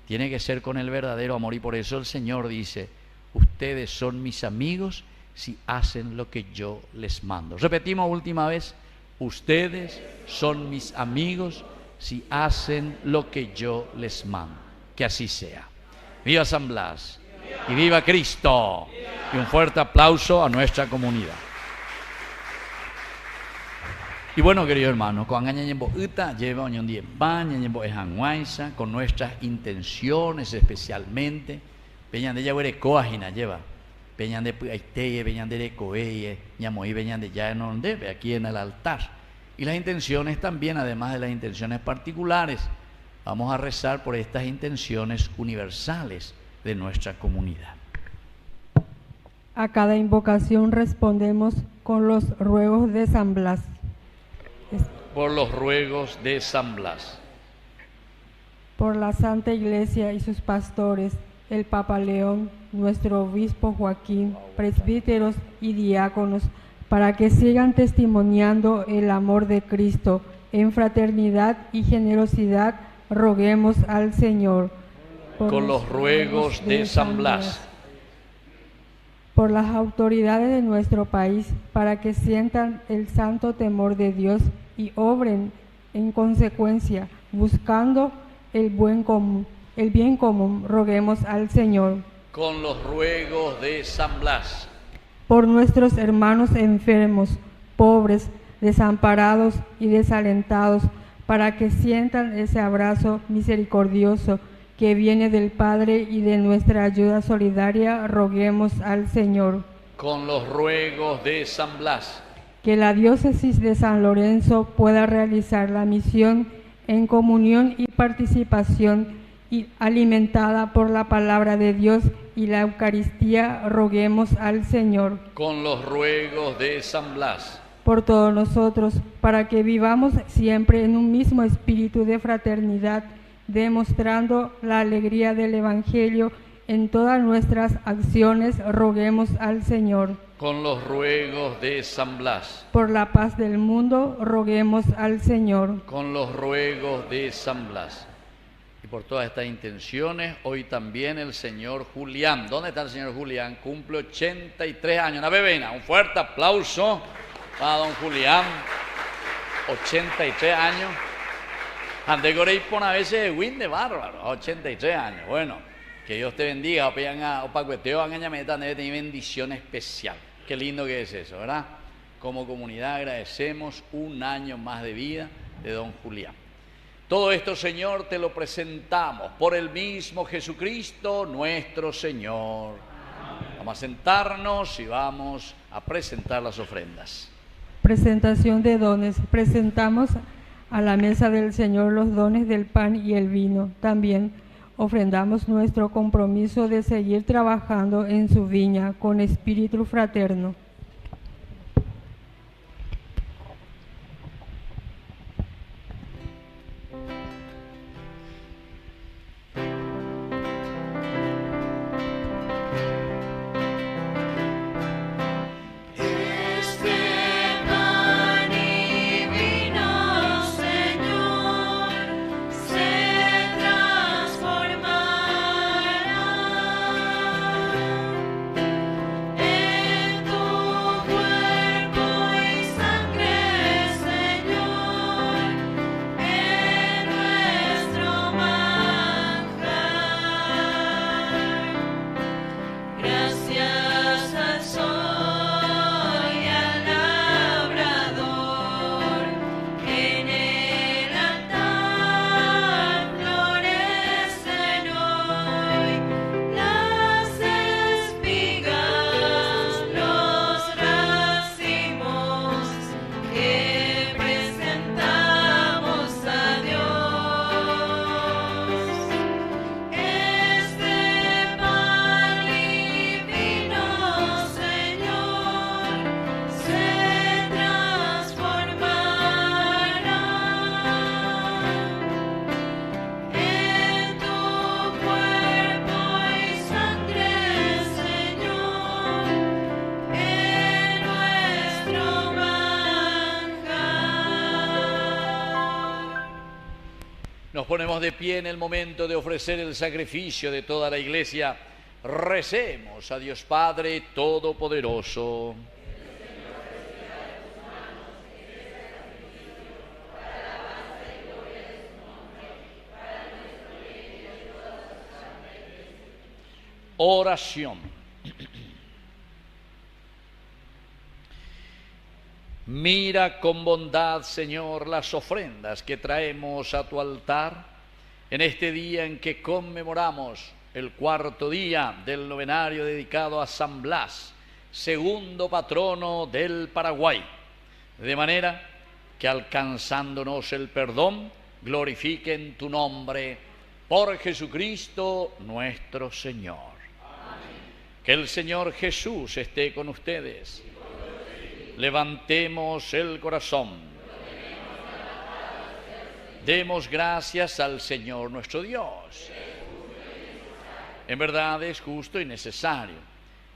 tiene que ser con el verdadero amor, y por eso el Señor dice, ustedes son mis amigos si hacen lo que yo les mando. Repetimos última vez, ustedes son mis amigos si hacen lo que yo les mando. Que así sea. Viva San Blas y viva Cristo. Y un fuerte aplauso a nuestra comunidad. Y bueno, queridos hermanos, con con nuestras intenciones especialmente, peñan de Yahuerecoajina lleva, peñan de Aiteye, peñan de Coeye, ñamoí, peñan de Yanonde, aquí en el altar. Y las intenciones también, además de las intenciones particulares, vamos a rezar por estas intenciones universales de nuestra comunidad. A cada invocación respondemos con los ruegos de San Blas. Por los ruegos de San Blas. Por la Santa Iglesia y sus pastores, el Papa León, nuestro obispo Joaquín, presbíteros y diáconos, para que sigan testimoniando el amor de Cristo en fraternidad y generosidad, roguemos al Señor. Con los ruegos de San Blas. Por las autoridades de nuestro país, para que sientan el santo temor de Dios y obren en consecuencia, buscando el bien común, roguemos al Señor. Con los ruegos de San Blas. Por nuestros hermanos enfermos, pobres, desamparados y desalentados, para que sientan ese abrazo misericordioso que viene del Padre y de nuestra ayuda solidaria, roguemos al Señor. Con los ruegos de San Blas. Que la diócesis de San Lorenzo pueda realizar la misión en comunión y participación y alimentada por la palabra de Dios y la Eucaristía, roguemos al Señor. Con los ruegos de San Blas. Por todos nosotros, para que vivamos siempre en un mismo espíritu de fraternidad, demostrando la alegría del Evangelio en todas nuestras acciones, roguemos al Señor. Con los ruegos de San Blas. Por la paz del mundo, roguemos al Señor. Con los ruegos de San Blas. Y por todas estas intenciones, hoy también el señor Julián, ¿dónde está el señor Julián? Cumple 83 años. Una bebena, un fuerte aplauso para don Julián. 83 años. Ande corey por a veces de win de bárbaro, 83 años. Bueno, que Dios te bendiga, o pacueteo, angañameta, debe tener bendición especial. Qué lindo que es eso, ¿verdad? Como comunidad agradecemos un año más de vida de don Julián. Todo esto, Señor, te lo presentamos por el mismo Jesucristo, nuestro Señor. Vamos a sentarnos y vamos a presentar las ofrendas. Presentación de dones. Presentamos a la mesa del Señor los dones del pan y el vino. También ofrendamos nuestro compromiso de seguir trabajando en su viña con espíritu fraterno. En tu Nos ponemos de pie en el momento de ofrecer el sacrificio de toda la Iglesia. Recemos a Dios Padre Todopoderoso. Oración. Mira con bondad, Señor, las ofrendas que traemos a tu altar en este día en que conmemoramos el cuarto día del novenario dedicado a San Blas, segundo patrono del Paraguay, de manera que alcanzándonos el perdón, glorifiquen tu nombre por Jesucristo nuestro Señor. Amén. Que el Señor Jesús esté con ustedes. Levantemos el corazón. Demos gracias al Señor nuestro Dios. En verdad es justo y necesario.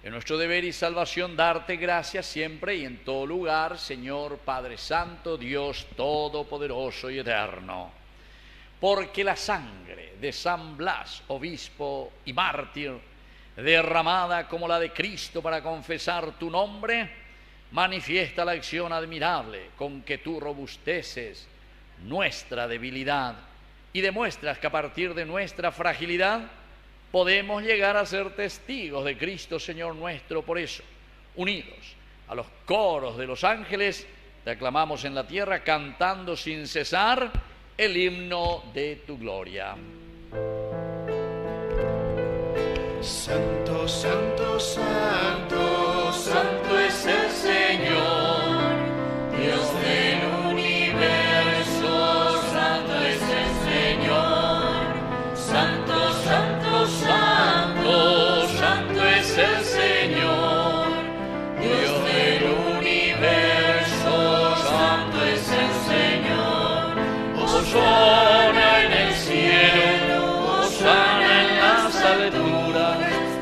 Es nuestro deber y salvación darte gracias siempre y en todo lugar, Señor Padre Santo, Dios Todopoderoso y Eterno. Porque la sangre de San Blas, obispo y mártir, derramada como la de Cristo para confesar tu nombre, manifiesta la acción admirable con que tú robusteces nuestra debilidad y demuestras que a partir de nuestra fragilidad podemos llegar a ser testigos de Cristo Señor nuestro. Por eso, unidos a los coros de los ángeles, te aclamamos en la tierra cantando sin cesar el himno de tu gloria. Santo, santo, santo, santo es el Señor, Dios del universo, santo es el Señor. Santo, santo, santo, santo es el Señor, Dios del universo, santo es el Señor. Hosana en el cielo, hosana en las alturas,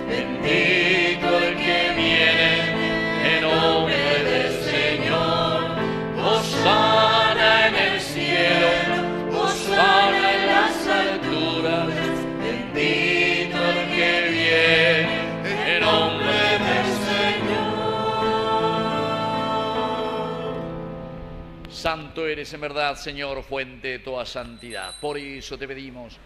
bendito el que viene en nombre del Señor. Hosana en el cielo, hosana en las alturas, bendito el que viene en nombre del Señor. Santo eres en verdad, Señor, fuente de toda santidad. Por eso te pedimos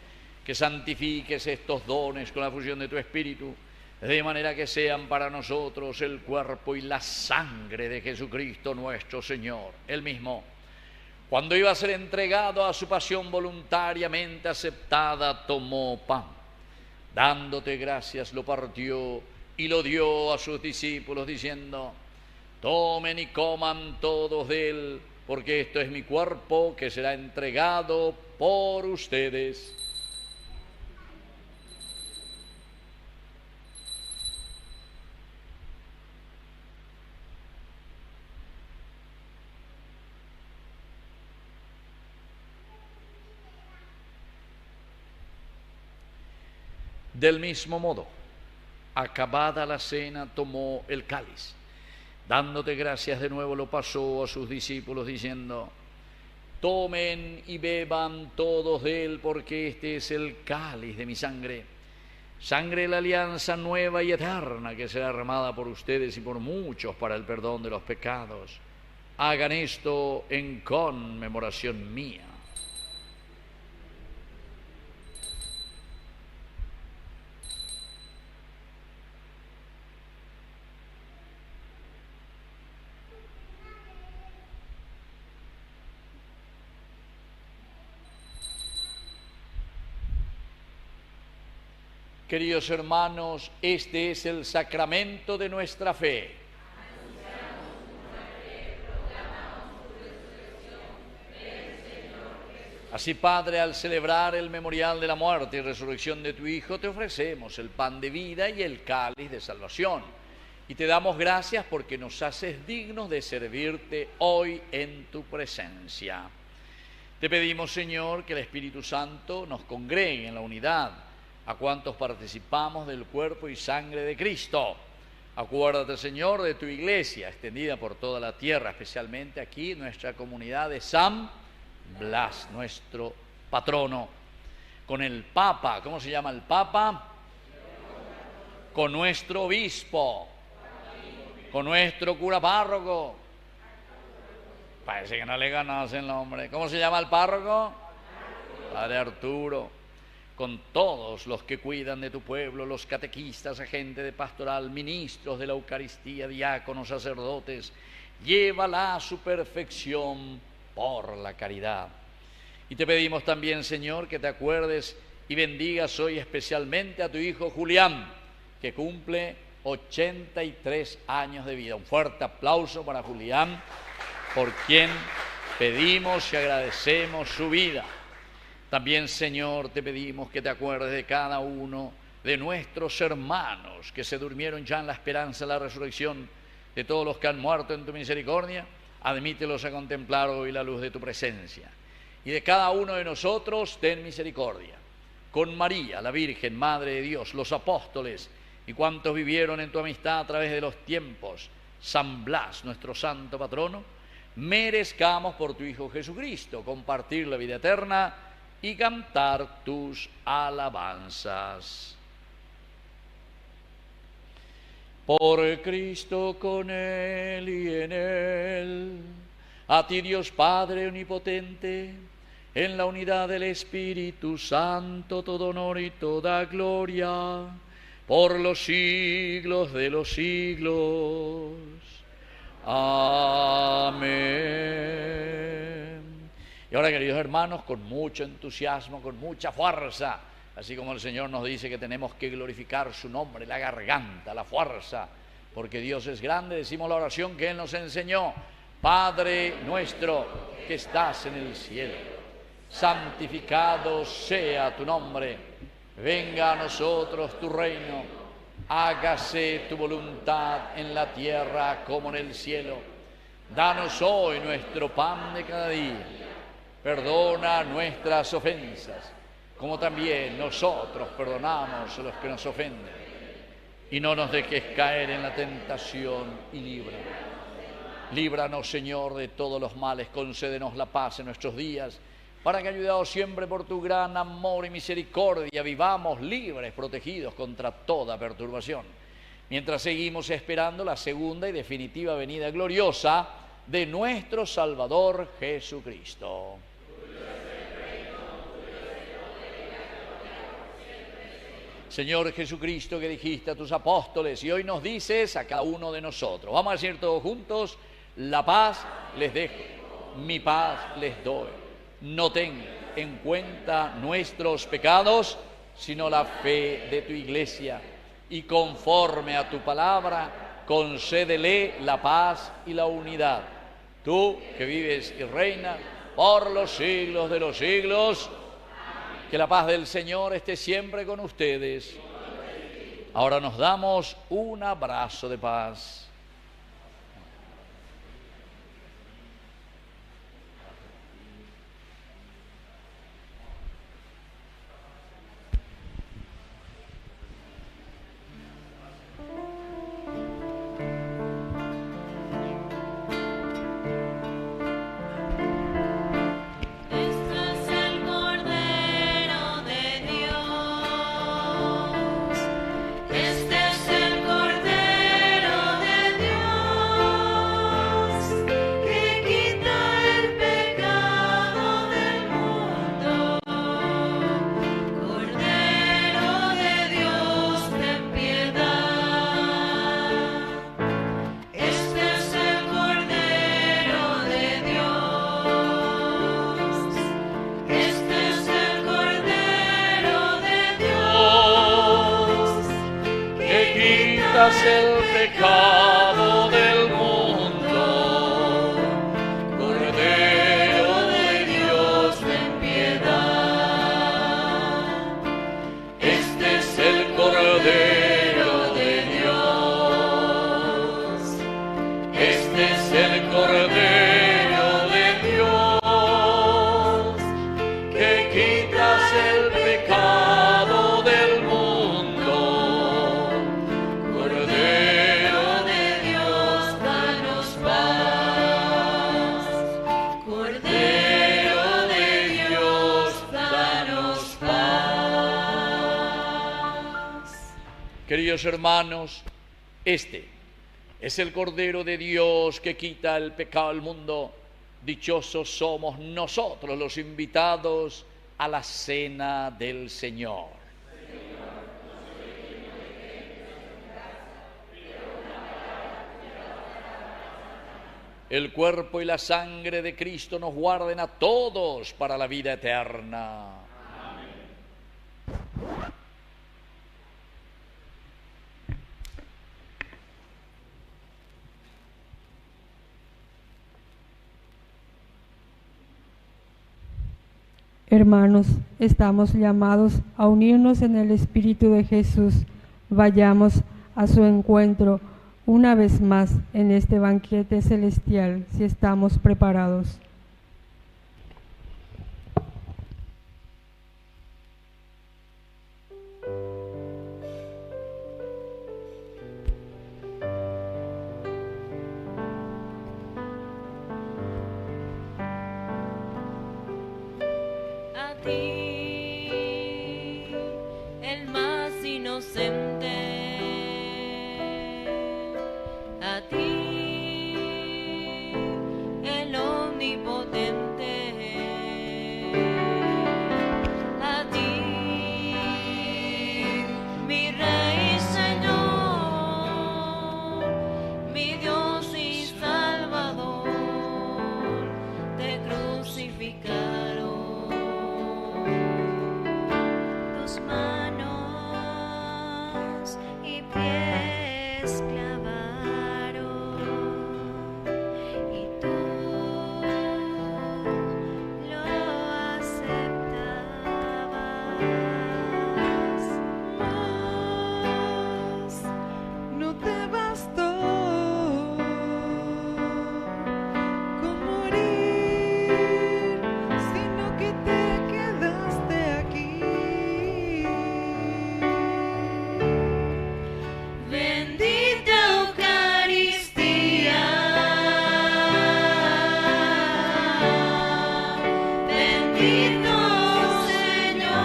que santifiques estos dones con la fusión de tu Espíritu, de manera que sean para nosotros el cuerpo y la sangre de Jesucristo nuestro Señor. Él mismo, cuando iba a ser entregado a su pasión voluntariamente aceptada, tomó pan. Dándote gracias, lo partió y lo dio a sus discípulos, diciendo: tomen y coman todos de él, porque esto es mi cuerpo que será entregado por ustedes. Del mismo modo, acabada la cena, tomó el cáliz. Dándote gracias de nuevo, lo pasó a sus discípulos, diciendo: tomen y beban todos de él, porque este es el cáliz de mi sangre, sangre de la alianza nueva y eterna, que será derramada por ustedes y por muchos para el perdón de los pecados. Hagan esto en conmemoración mía. Queridos hermanos, este es el sacramento de nuestra fe. Así, Padre, al celebrar el memorial de la muerte y resurrección de tu Hijo, te ofrecemos el pan de vida y el cáliz de salvación. Y te damos gracias porque nos haces dignos de servirte hoy en tu presencia. Te pedimos, Señor, que el Espíritu Santo nos congregue en la unidad a cuantos participamos del cuerpo y sangre de Cristo. Acuérdate, Señor, de tu iglesia extendida por toda la tierra, especialmente aquí, nuestra comunidad de San Blas, nuestro patrono, con el Papa. ¿Cómo se llama el Papa? Con nuestro obispo, con nuestro cura párroco. Parece que no le ganas el nombre. ¿Cómo se llama el párroco? Padre Arturo. Con todos los que cuidan de tu pueblo, los catequistas, agentes de pastoral, ministros de la Eucaristía, diáconos, sacerdotes, llévala a su perfección por la caridad. Y te pedimos también, Señor, que te acuerdes y bendigas hoy especialmente a tu hijo Julián, que cumple 83 años de vida. Un fuerte aplauso para Julián, por quien pedimos y agradecemos su vida. También, Señor, te pedimos que te acuerdes de cada uno de nuestros hermanos que se durmieron ya en la esperanza de la resurrección, de todos los que han muerto en tu misericordia. Admítelos a contemplar hoy la luz de tu presencia. Y de cada uno de nosotros, ten misericordia. Con María, la Virgen, Madre de Dios, los apóstoles y cuantos vivieron en tu amistad a través de los tiempos, San Blas, nuestro santo patrono, merezcamos por tu Hijo Jesucristo compartir la vida eterna y cantar tus alabanzas. Por Cristo, con Él y en Él, a ti Dios Padre omnipotente, en la unidad del Espíritu Santo, todo honor y toda gloria, por los siglos de los siglos. Amén. Y ahora, queridos hermanos, con mucho entusiasmo, con mucha fuerza, así como el Señor nos dice que tenemos que glorificar su nombre, la garganta, la fuerza, porque Dios es grande, decimos la oración que Él nos enseñó. Padre nuestro que estás en el cielo, santificado sea tu nombre, venga a nosotros tu reino, hágase tu voluntad en la tierra como en el cielo. Danos hoy nuestro pan de cada día, perdona nuestras ofensas, como también nosotros perdonamos a los que nos ofenden, y no nos dejes caer en la tentación y líbranos. Líbranos, Señor, de todos los males, concédenos la paz en nuestros días, para que, ayudados siempre por tu gran amor y misericordia, vivamos libres, protegidos contra toda perturbación, mientras seguimos esperando la segunda y definitiva venida gloriosa de nuestro Salvador Jesucristo. Señor Jesucristo, que dijiste a tus apóstoles y hoy nos dices a cada uno de nosotros. Vamos a decir todos juntos: la paz les dejo, mi paz les doy. No tengan en cuenta nuestros pecados, sino la fe de tu iglesia. Y conforme a tu palabra, concédele la paz y la unidad. Tú que vives y reinas por los siglos de los siglos, que la paz del Señor esté siempre con ustedes. Ahora nos damos un abrazo de paz. El pecado del mundo, Cordero de Dios, ten piedad. Este es el Cordero de Dios, este es el Cordero de Dios, que quitas el pecado del mundo. Cordero de Queridos hermanos, este es el Cordero de Dios que quita el pecado del mundo. Dichosos somos nosotros los invitados a la cena del Señor. El cuerpo y la sangre de Cristo nos guarden a todos para la vida eterna. Hermanos, estamos llamados a unirnos en el Espíritu de Jesús. Vayamos a su encuentro una vez más en este banquete celestial, si estamos preparados. A ti, el más inocente, a ti, el omnipotente, a ti, mi Rey y Señor, mi Dios y Salvador, te crucificaron. Tus manos y pies clavaron, y tú lo aceptabas. Mas no te bastó con morir, sino que te quedaste aquí. Bendita Eucaristía, bendito Señor,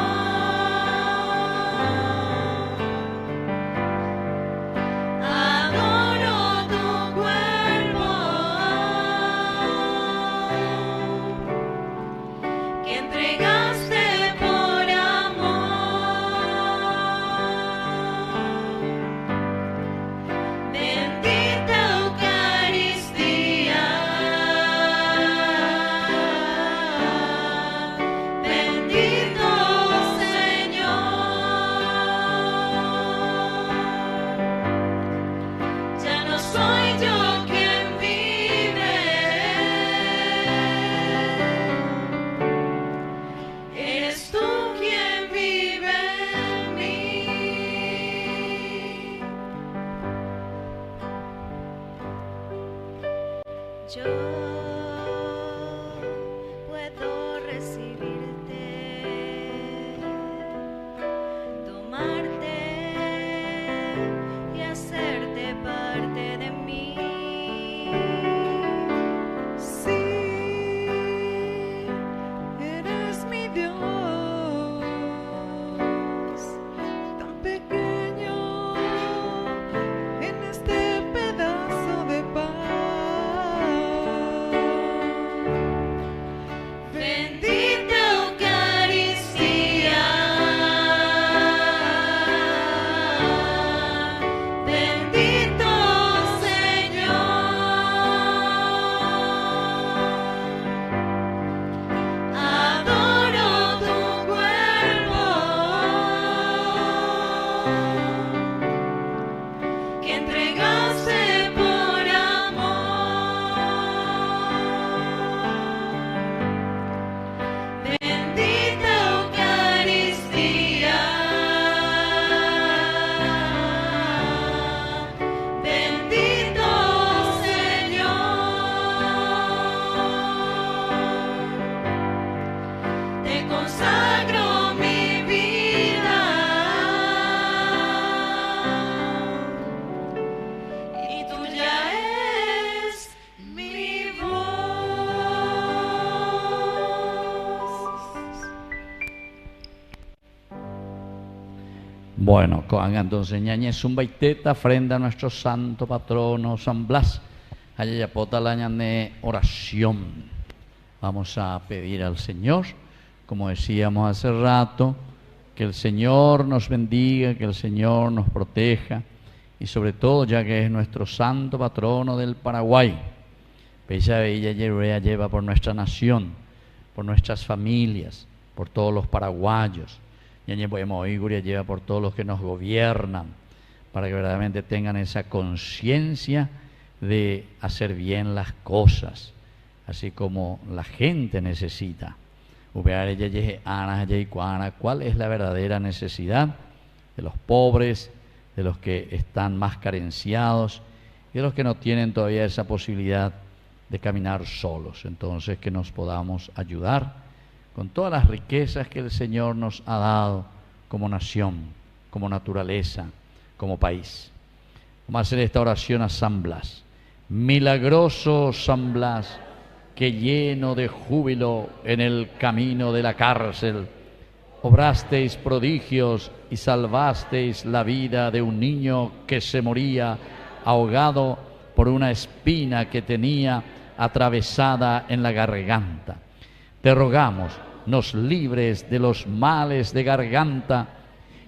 adoro tu cuerpo que entregaste por amor. Bendita Eucaristía, bendito Señor. Ya no soy yo quien vive, eres tú quien vive en mí. Yo puedo recibirte, tomarte y hacerte parte de mí. Sí, eres mi Dios, tan pequeño en este pedazo de pan. Bendita Bueno, hagan entonces ñañe zumbaiteta frente a nuestro santo patrono San Blas. Ayayapota la ñané oración. Vamos a pedir al Señor, como decíamos hace rato, que el Señor nos bendiga, que el Señor nos proteja y sobre todo, ya que es nuestro santo patrono del Paraguay, ella lleva por nuestra nación, por nuestras familias, por todos los paraguayos. Lleva por todos los que nos gobiernan, para que verdaderamente tengan esa conciencia de hacer bien las cosas, así como la gente necesita. ¿Cuál es la verdadera necesidad de los pobres, de los que están más carenciados y de los que no tienen todavía esa posibilidad de caminar solos? Entonces, que nos podamos ayudar con todas las riquezas que el Señor nos ha dado como nación, como naturaleza, como país. Vamos a hacer esta oración a San Blas. Milagroso San Blas, que lleno de júbilo en el camino de la cárcel, obrasteis prodigios y salvasteis la vida de un niño que se moría ahogado por una espina que tenía atravesada en la garganta. Te rogamos, nos libres de los males de garganta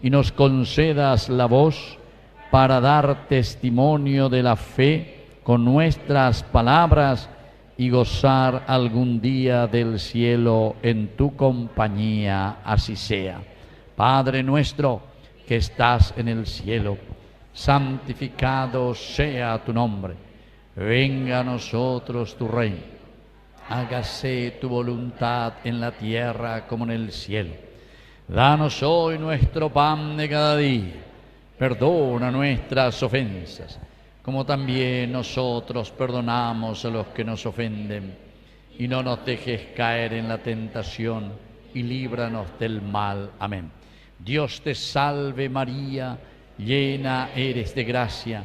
y nos concedas la voz para dar testimonio de la fe con nuestras palabras y gozar algún día del cielo en tu compañía, así sea. Padre nuestro que estás en el cielo, santificado sea tu nombre. Venga a nosotros tu reino. Hágase tu voluntad en la tierra como en el cielo. Danos hoy nuestro pan de cada día. Perdona nuestras ofensas, como también nosotros perdonamos a los que nos ofenden. Y no nos dejes caer en la tentación, y líbranos del mal. Amén. Dios te salve María, llena eres de gracia.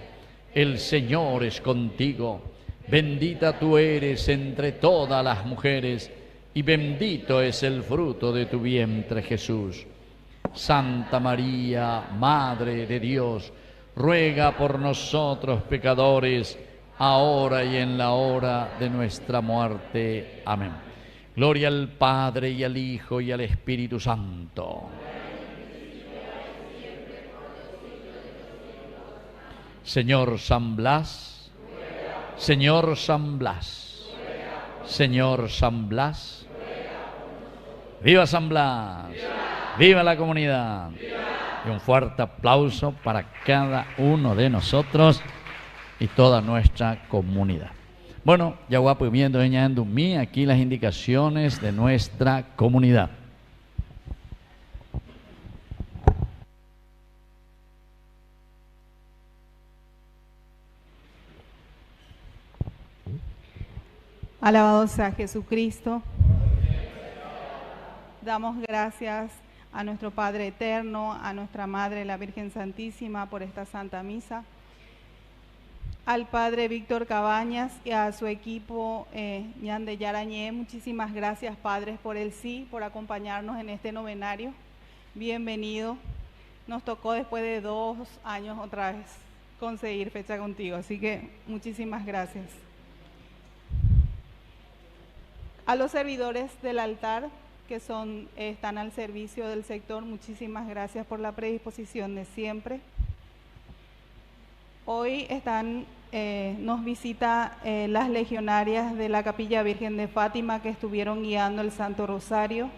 El Señor es contigo. Bendita tú eres entre todas las mujeres, y bendito es el fruto de tu vientre, Jesús. Santa María, Madre de Dios, ruega por nosotros pecadores, ahora y en la hora de nuestra muerte. Amén. Gloria al Padre, y al Hijo, y al Espíritu Santo. Señor San Blas, Señor San Blas, Señor San Blas, ¡viva San Blas! ¡Viva la comunidad! Y un fuerte aplauso para cada uno de nosotros y toda nuestra comunidad. Bueno, ya voy viendo aquí las indicaciones de nuestra comunidad. Alabado sea Jesucristo. Damos gracias a nuestro Padre Eterno, a nuestra Madre, la Virgen Santísima, por esta Santa Misa. Al Padre Víctor Cabañas y a su equipo Ñan de Yarañé, muchísimas gracias, Padres, por el sí, por acompañarnos en este novenario. Bienvenido. Nos tocó después de 2 años otra vez conseguir fecha contigo, así que muchísimas gracias. A los servidores del altar que están al servicio del sector, muchísimas gracias por la predisposición de siempre. Hoy nos visita las legionarias de la Capilla Virgen de Fátima que estuvieron guiando el Santo Rosario.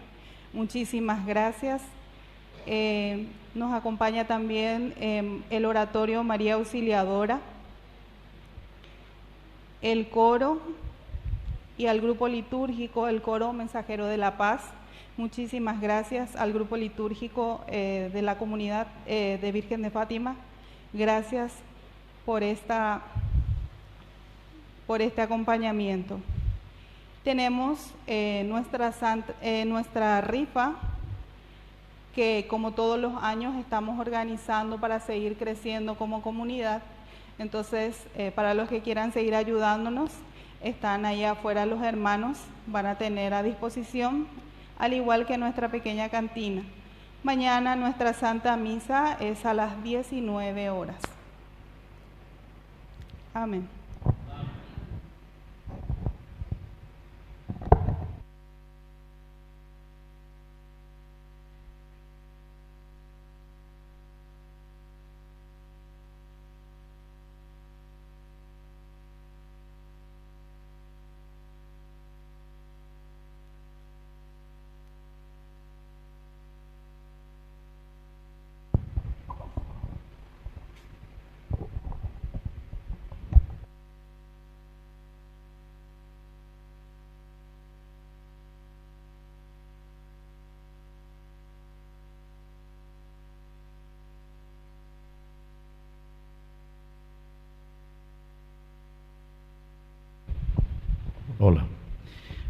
Muchísimas gracias. Nos acompaña también el oratorio María Auxiliadora, el coro y al grupo litúrgico, el coro Mensajero de la Paz. Muchísimas gracias al grupo litúrgico de la comunidad de Virgen de Fátima. Gracias por este acompañamiento. Tenemos nuestra rifa, que como todos los años estamos organizando para seguir creciendo como comunidad. Entonces, para los que quieran seguir ayudándonos, están allá afuera los hermanos, van a tener a disposición, al igual que nuestra pequeña cantina. Mañana nuestra Santa Misa es a las 19 horas. Amén. Hola.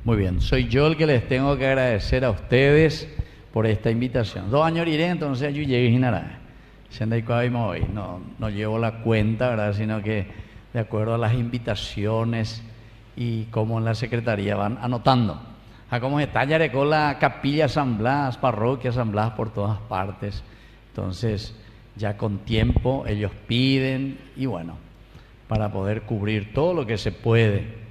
Muy bien, soy yo el que les tengo que agradecer a ustedes por esta invitación. 2 años iré, entonces yo llegué y nada. No llevo la cuenta, ¿verdad? Sino que de acuerdo a las invitaciones y cómo en la secretaría van anotando. A cómo está ya con la capilla San Blas, parroquia San Blas por todas partes. Entonces, ya con tiempo ellos piden y bueno, para poder cubrir todo lo que se puede,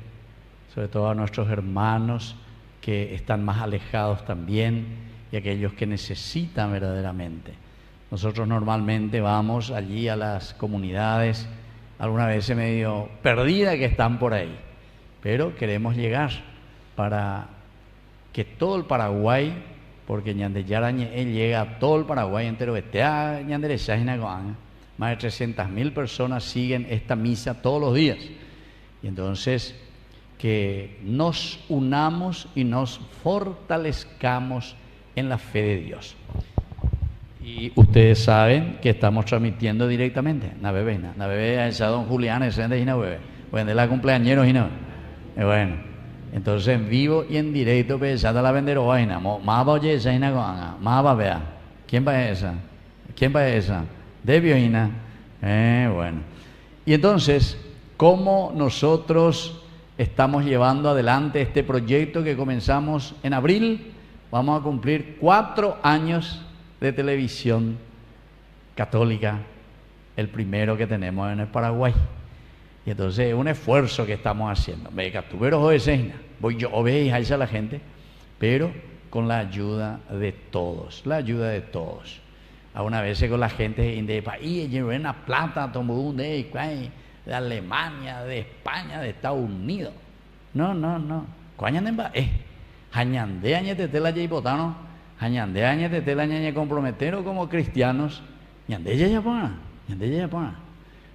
sobre todo a nuestros hermanos que están más alejados también y aquellos que necesitan verdaderamente. Nosotros normalmente vamos allí a las comunidades, algunas veces medio perdidas que están por ahí, pero queremos llegar para que todo el Paraguay, porque Ñandeyarañe llega a todo el Paraguay entero, más de 300.000 personas siguen esta misa todos los días. Y entonces, que nos unamos y nos fortalezcamos en la fe de Dios. Y ustedes saben que estamos transmitiendo directamente. Na bebé a esa don Julián, ese de Gina bebé. Bueno, de la cumpleañeros y no. Bueno, entonces en vivo y en directo, pues ya la vendero vaina. Más va oye esa Gina con más va vea. ¿Quién va esa? ¿Quién va esa? De Gina. Bueno. Y entonces, ¿cómo nosotros estamos llevando adelante este proyecto que comenzamos en abril? Vamos a cumplir 4 años de televisión católica, el primero que tenemos en el Paraguay. Y entonces es un esfuerzo que estamos haciendo. Voy yo, veis a esa la gente, pero con la ayuda de todos, A una vez con la gente de país, en la plata, de Alemania, de España, de Estados Unidos. No. ¿Cuáñanemba? Hañande añete la yipotano, hañande añete la ñañe comprometero como cristianos, ñande ya pona.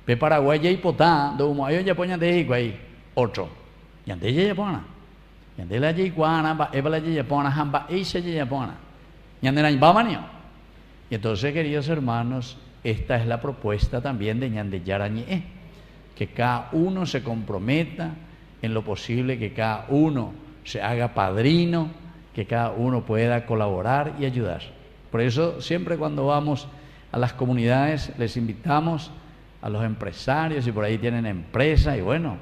Pe Paraguay yipotá, do humo ayo ya poña de iguay, otro. Ñande ya pona. Ñande la yicuana, ba eba la yipona, hamba isha ya pona. Ñande la bamanio. Y entonces, queridos hermanos, esta es la propuesta también de Ñande Yarañe, que cada uno se comprometa en lo posible, que cada uno se haga padrino, que cada uno pueda colaborar y ayudar. Por eso siempre cuando vamos a las comunidades les invitamos a los empresarios, y por ahí tienen empresa, y bueno,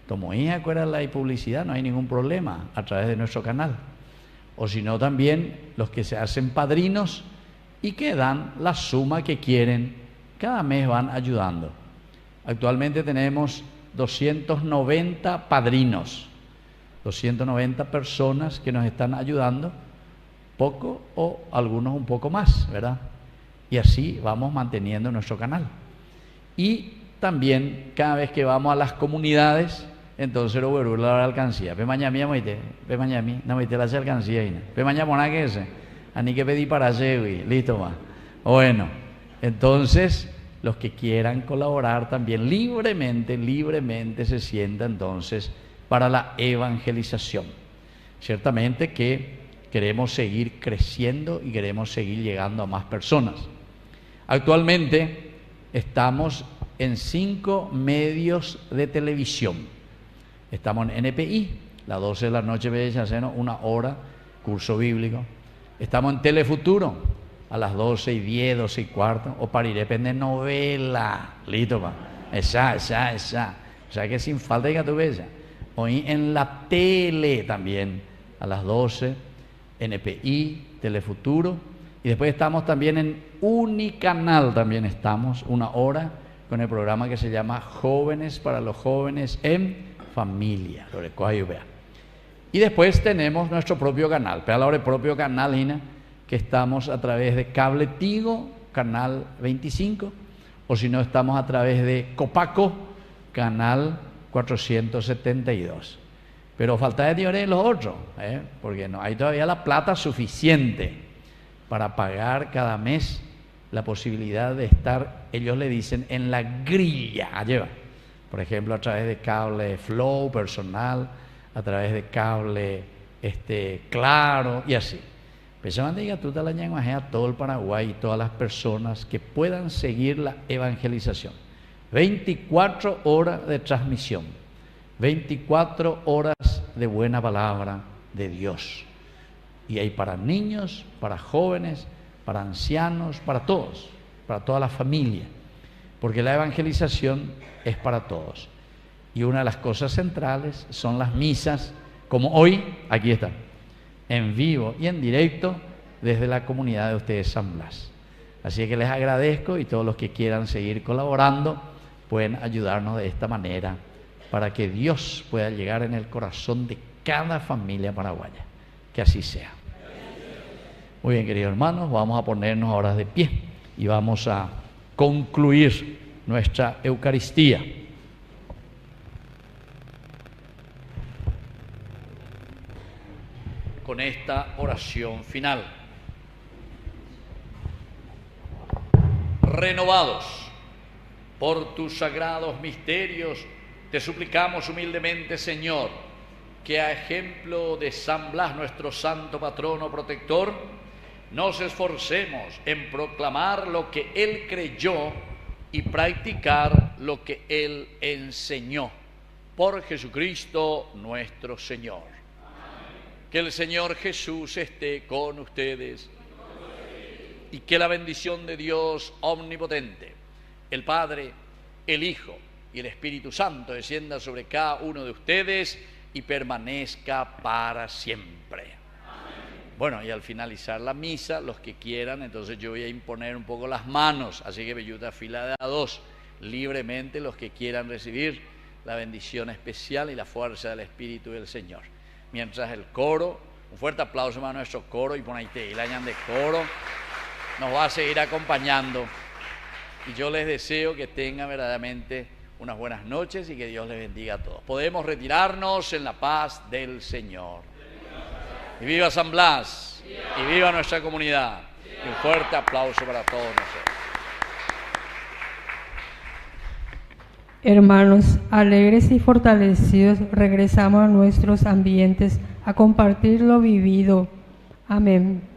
como hija, acuérdala, y publicidad, no hay ningún problema a través de nuestro canal. O si no, también los que se hacen padrinos y que dan la suma que quieren, cada mes van ayudando. Actualmente tenemos 290 padrinos, 290 personas que nos están ayudando, poco o algunos un poco más, ¿verdad? Y así vamos manteniendo nuestro canal. Y también cada vez que vamos a las comunidades, entonces lo vuelvo a la alcancía. Pe mañana no me la alcancía, pe mañana mona que ese, ani que pedí para hacer, listo más. Bueno, entonces los que quieran colaborar también libremente se sientan entonces para la evangelización. Ciertamente que queremos seguir creciendo y queremos seguir llegando a más personas. Actualmente estamos en 5 medios de televisión. Estamos en NPI, las 12 de la noche, 1 hora, curso bíblico. Estamos en Telefuturo, a las 12:10, 12:15, o para ir depende de novela, listo, pa. Esa. O sea que sin falta de que tú veas. Hoy en la tele también, a las 12, NPI, Telefuturo, Y después estamos también en Unicanal, también estamos 1 hora con el programa que se llama Jóvenes para los Jóvenes en Familia. Y después tenemos nuestro propio canal, pero el propio canal, Gina, que estamos a través de Cable Tigo, canal 25, o si no estamos a través de Copaco, canal 472. Pero falta de dinero en los otros, porque no hay todavía la plata suficiente para pagar cada mes la posibilidad de estar, ellos le dicen, en la grilla. Allá, por ejemplo, a través de cable Flow personal, a través de cable Claro y así. Pensamos diga tú la ñanguaje a todo el Paraguay y todas las personas que puedan seguir la evangelización. 24 horas de transmisión, 24 horas de buena palabra de Dios. Y hay para niños, para jóvenes, para ancianos, para todos, para toda la familia, porque la evangelización es para todos. Y una de las cosas centrales son las misas, como hoy, aquí están, en vivo y en directo desde la comunidad de ustedes San Blas. Así que les agradezco, y todos los que quieran seguir colaborando pueden ayudarnos de esta manera para que Dios pueda llegar en el corazón de cada familia paraguaya. Que así sea. Muy bien, queridos hermanos, vamos a ponernos ahora de pie y vamos a concluir nuestra Eucaristía. Con esta oración final. Renovados por tus sagrados misterios, te suplicamos humildemente, Señor, que a ejemplo de San Blas, nuestro santo patrono protector, nos esforcemos en proclamar lo que Él creyó y practicar lo que Él enseñó. Por Jesucristo nuestro Señor. Que el Señor Jesús esté con ustedes y que la bendición de Dios omnipotente, el Padre, el Hijo y el Espíritu Santo descienda sobre cada uno de ustedes y permanezca para siempre. Amén. Bueno, y al finalizar la misa, los que quieran, entonces yo voy a imponer un poco las manos, así que belluta fila de a dos, libremente los que quieran recibir la bendición especial y la fuerza del Espíritu del Señor. Mientras el coro, un fuerte aplauso a nuestro coro, y por ahí te ilañan de coro, nos va a seguir acompañando. Y yo les deseo que tengan verdaderamente unas buenas noches y que Dios les bendiga a todos. Podemos retirarnos en la paz del Señor. Y viva San Blas, y viva nuestra comunidad. Y un fuerte aplauso para todos nosotros. Hermanos, alegres y fortalecidos, regresamos a nuestros ambientes a compartir lo vivido. Amén.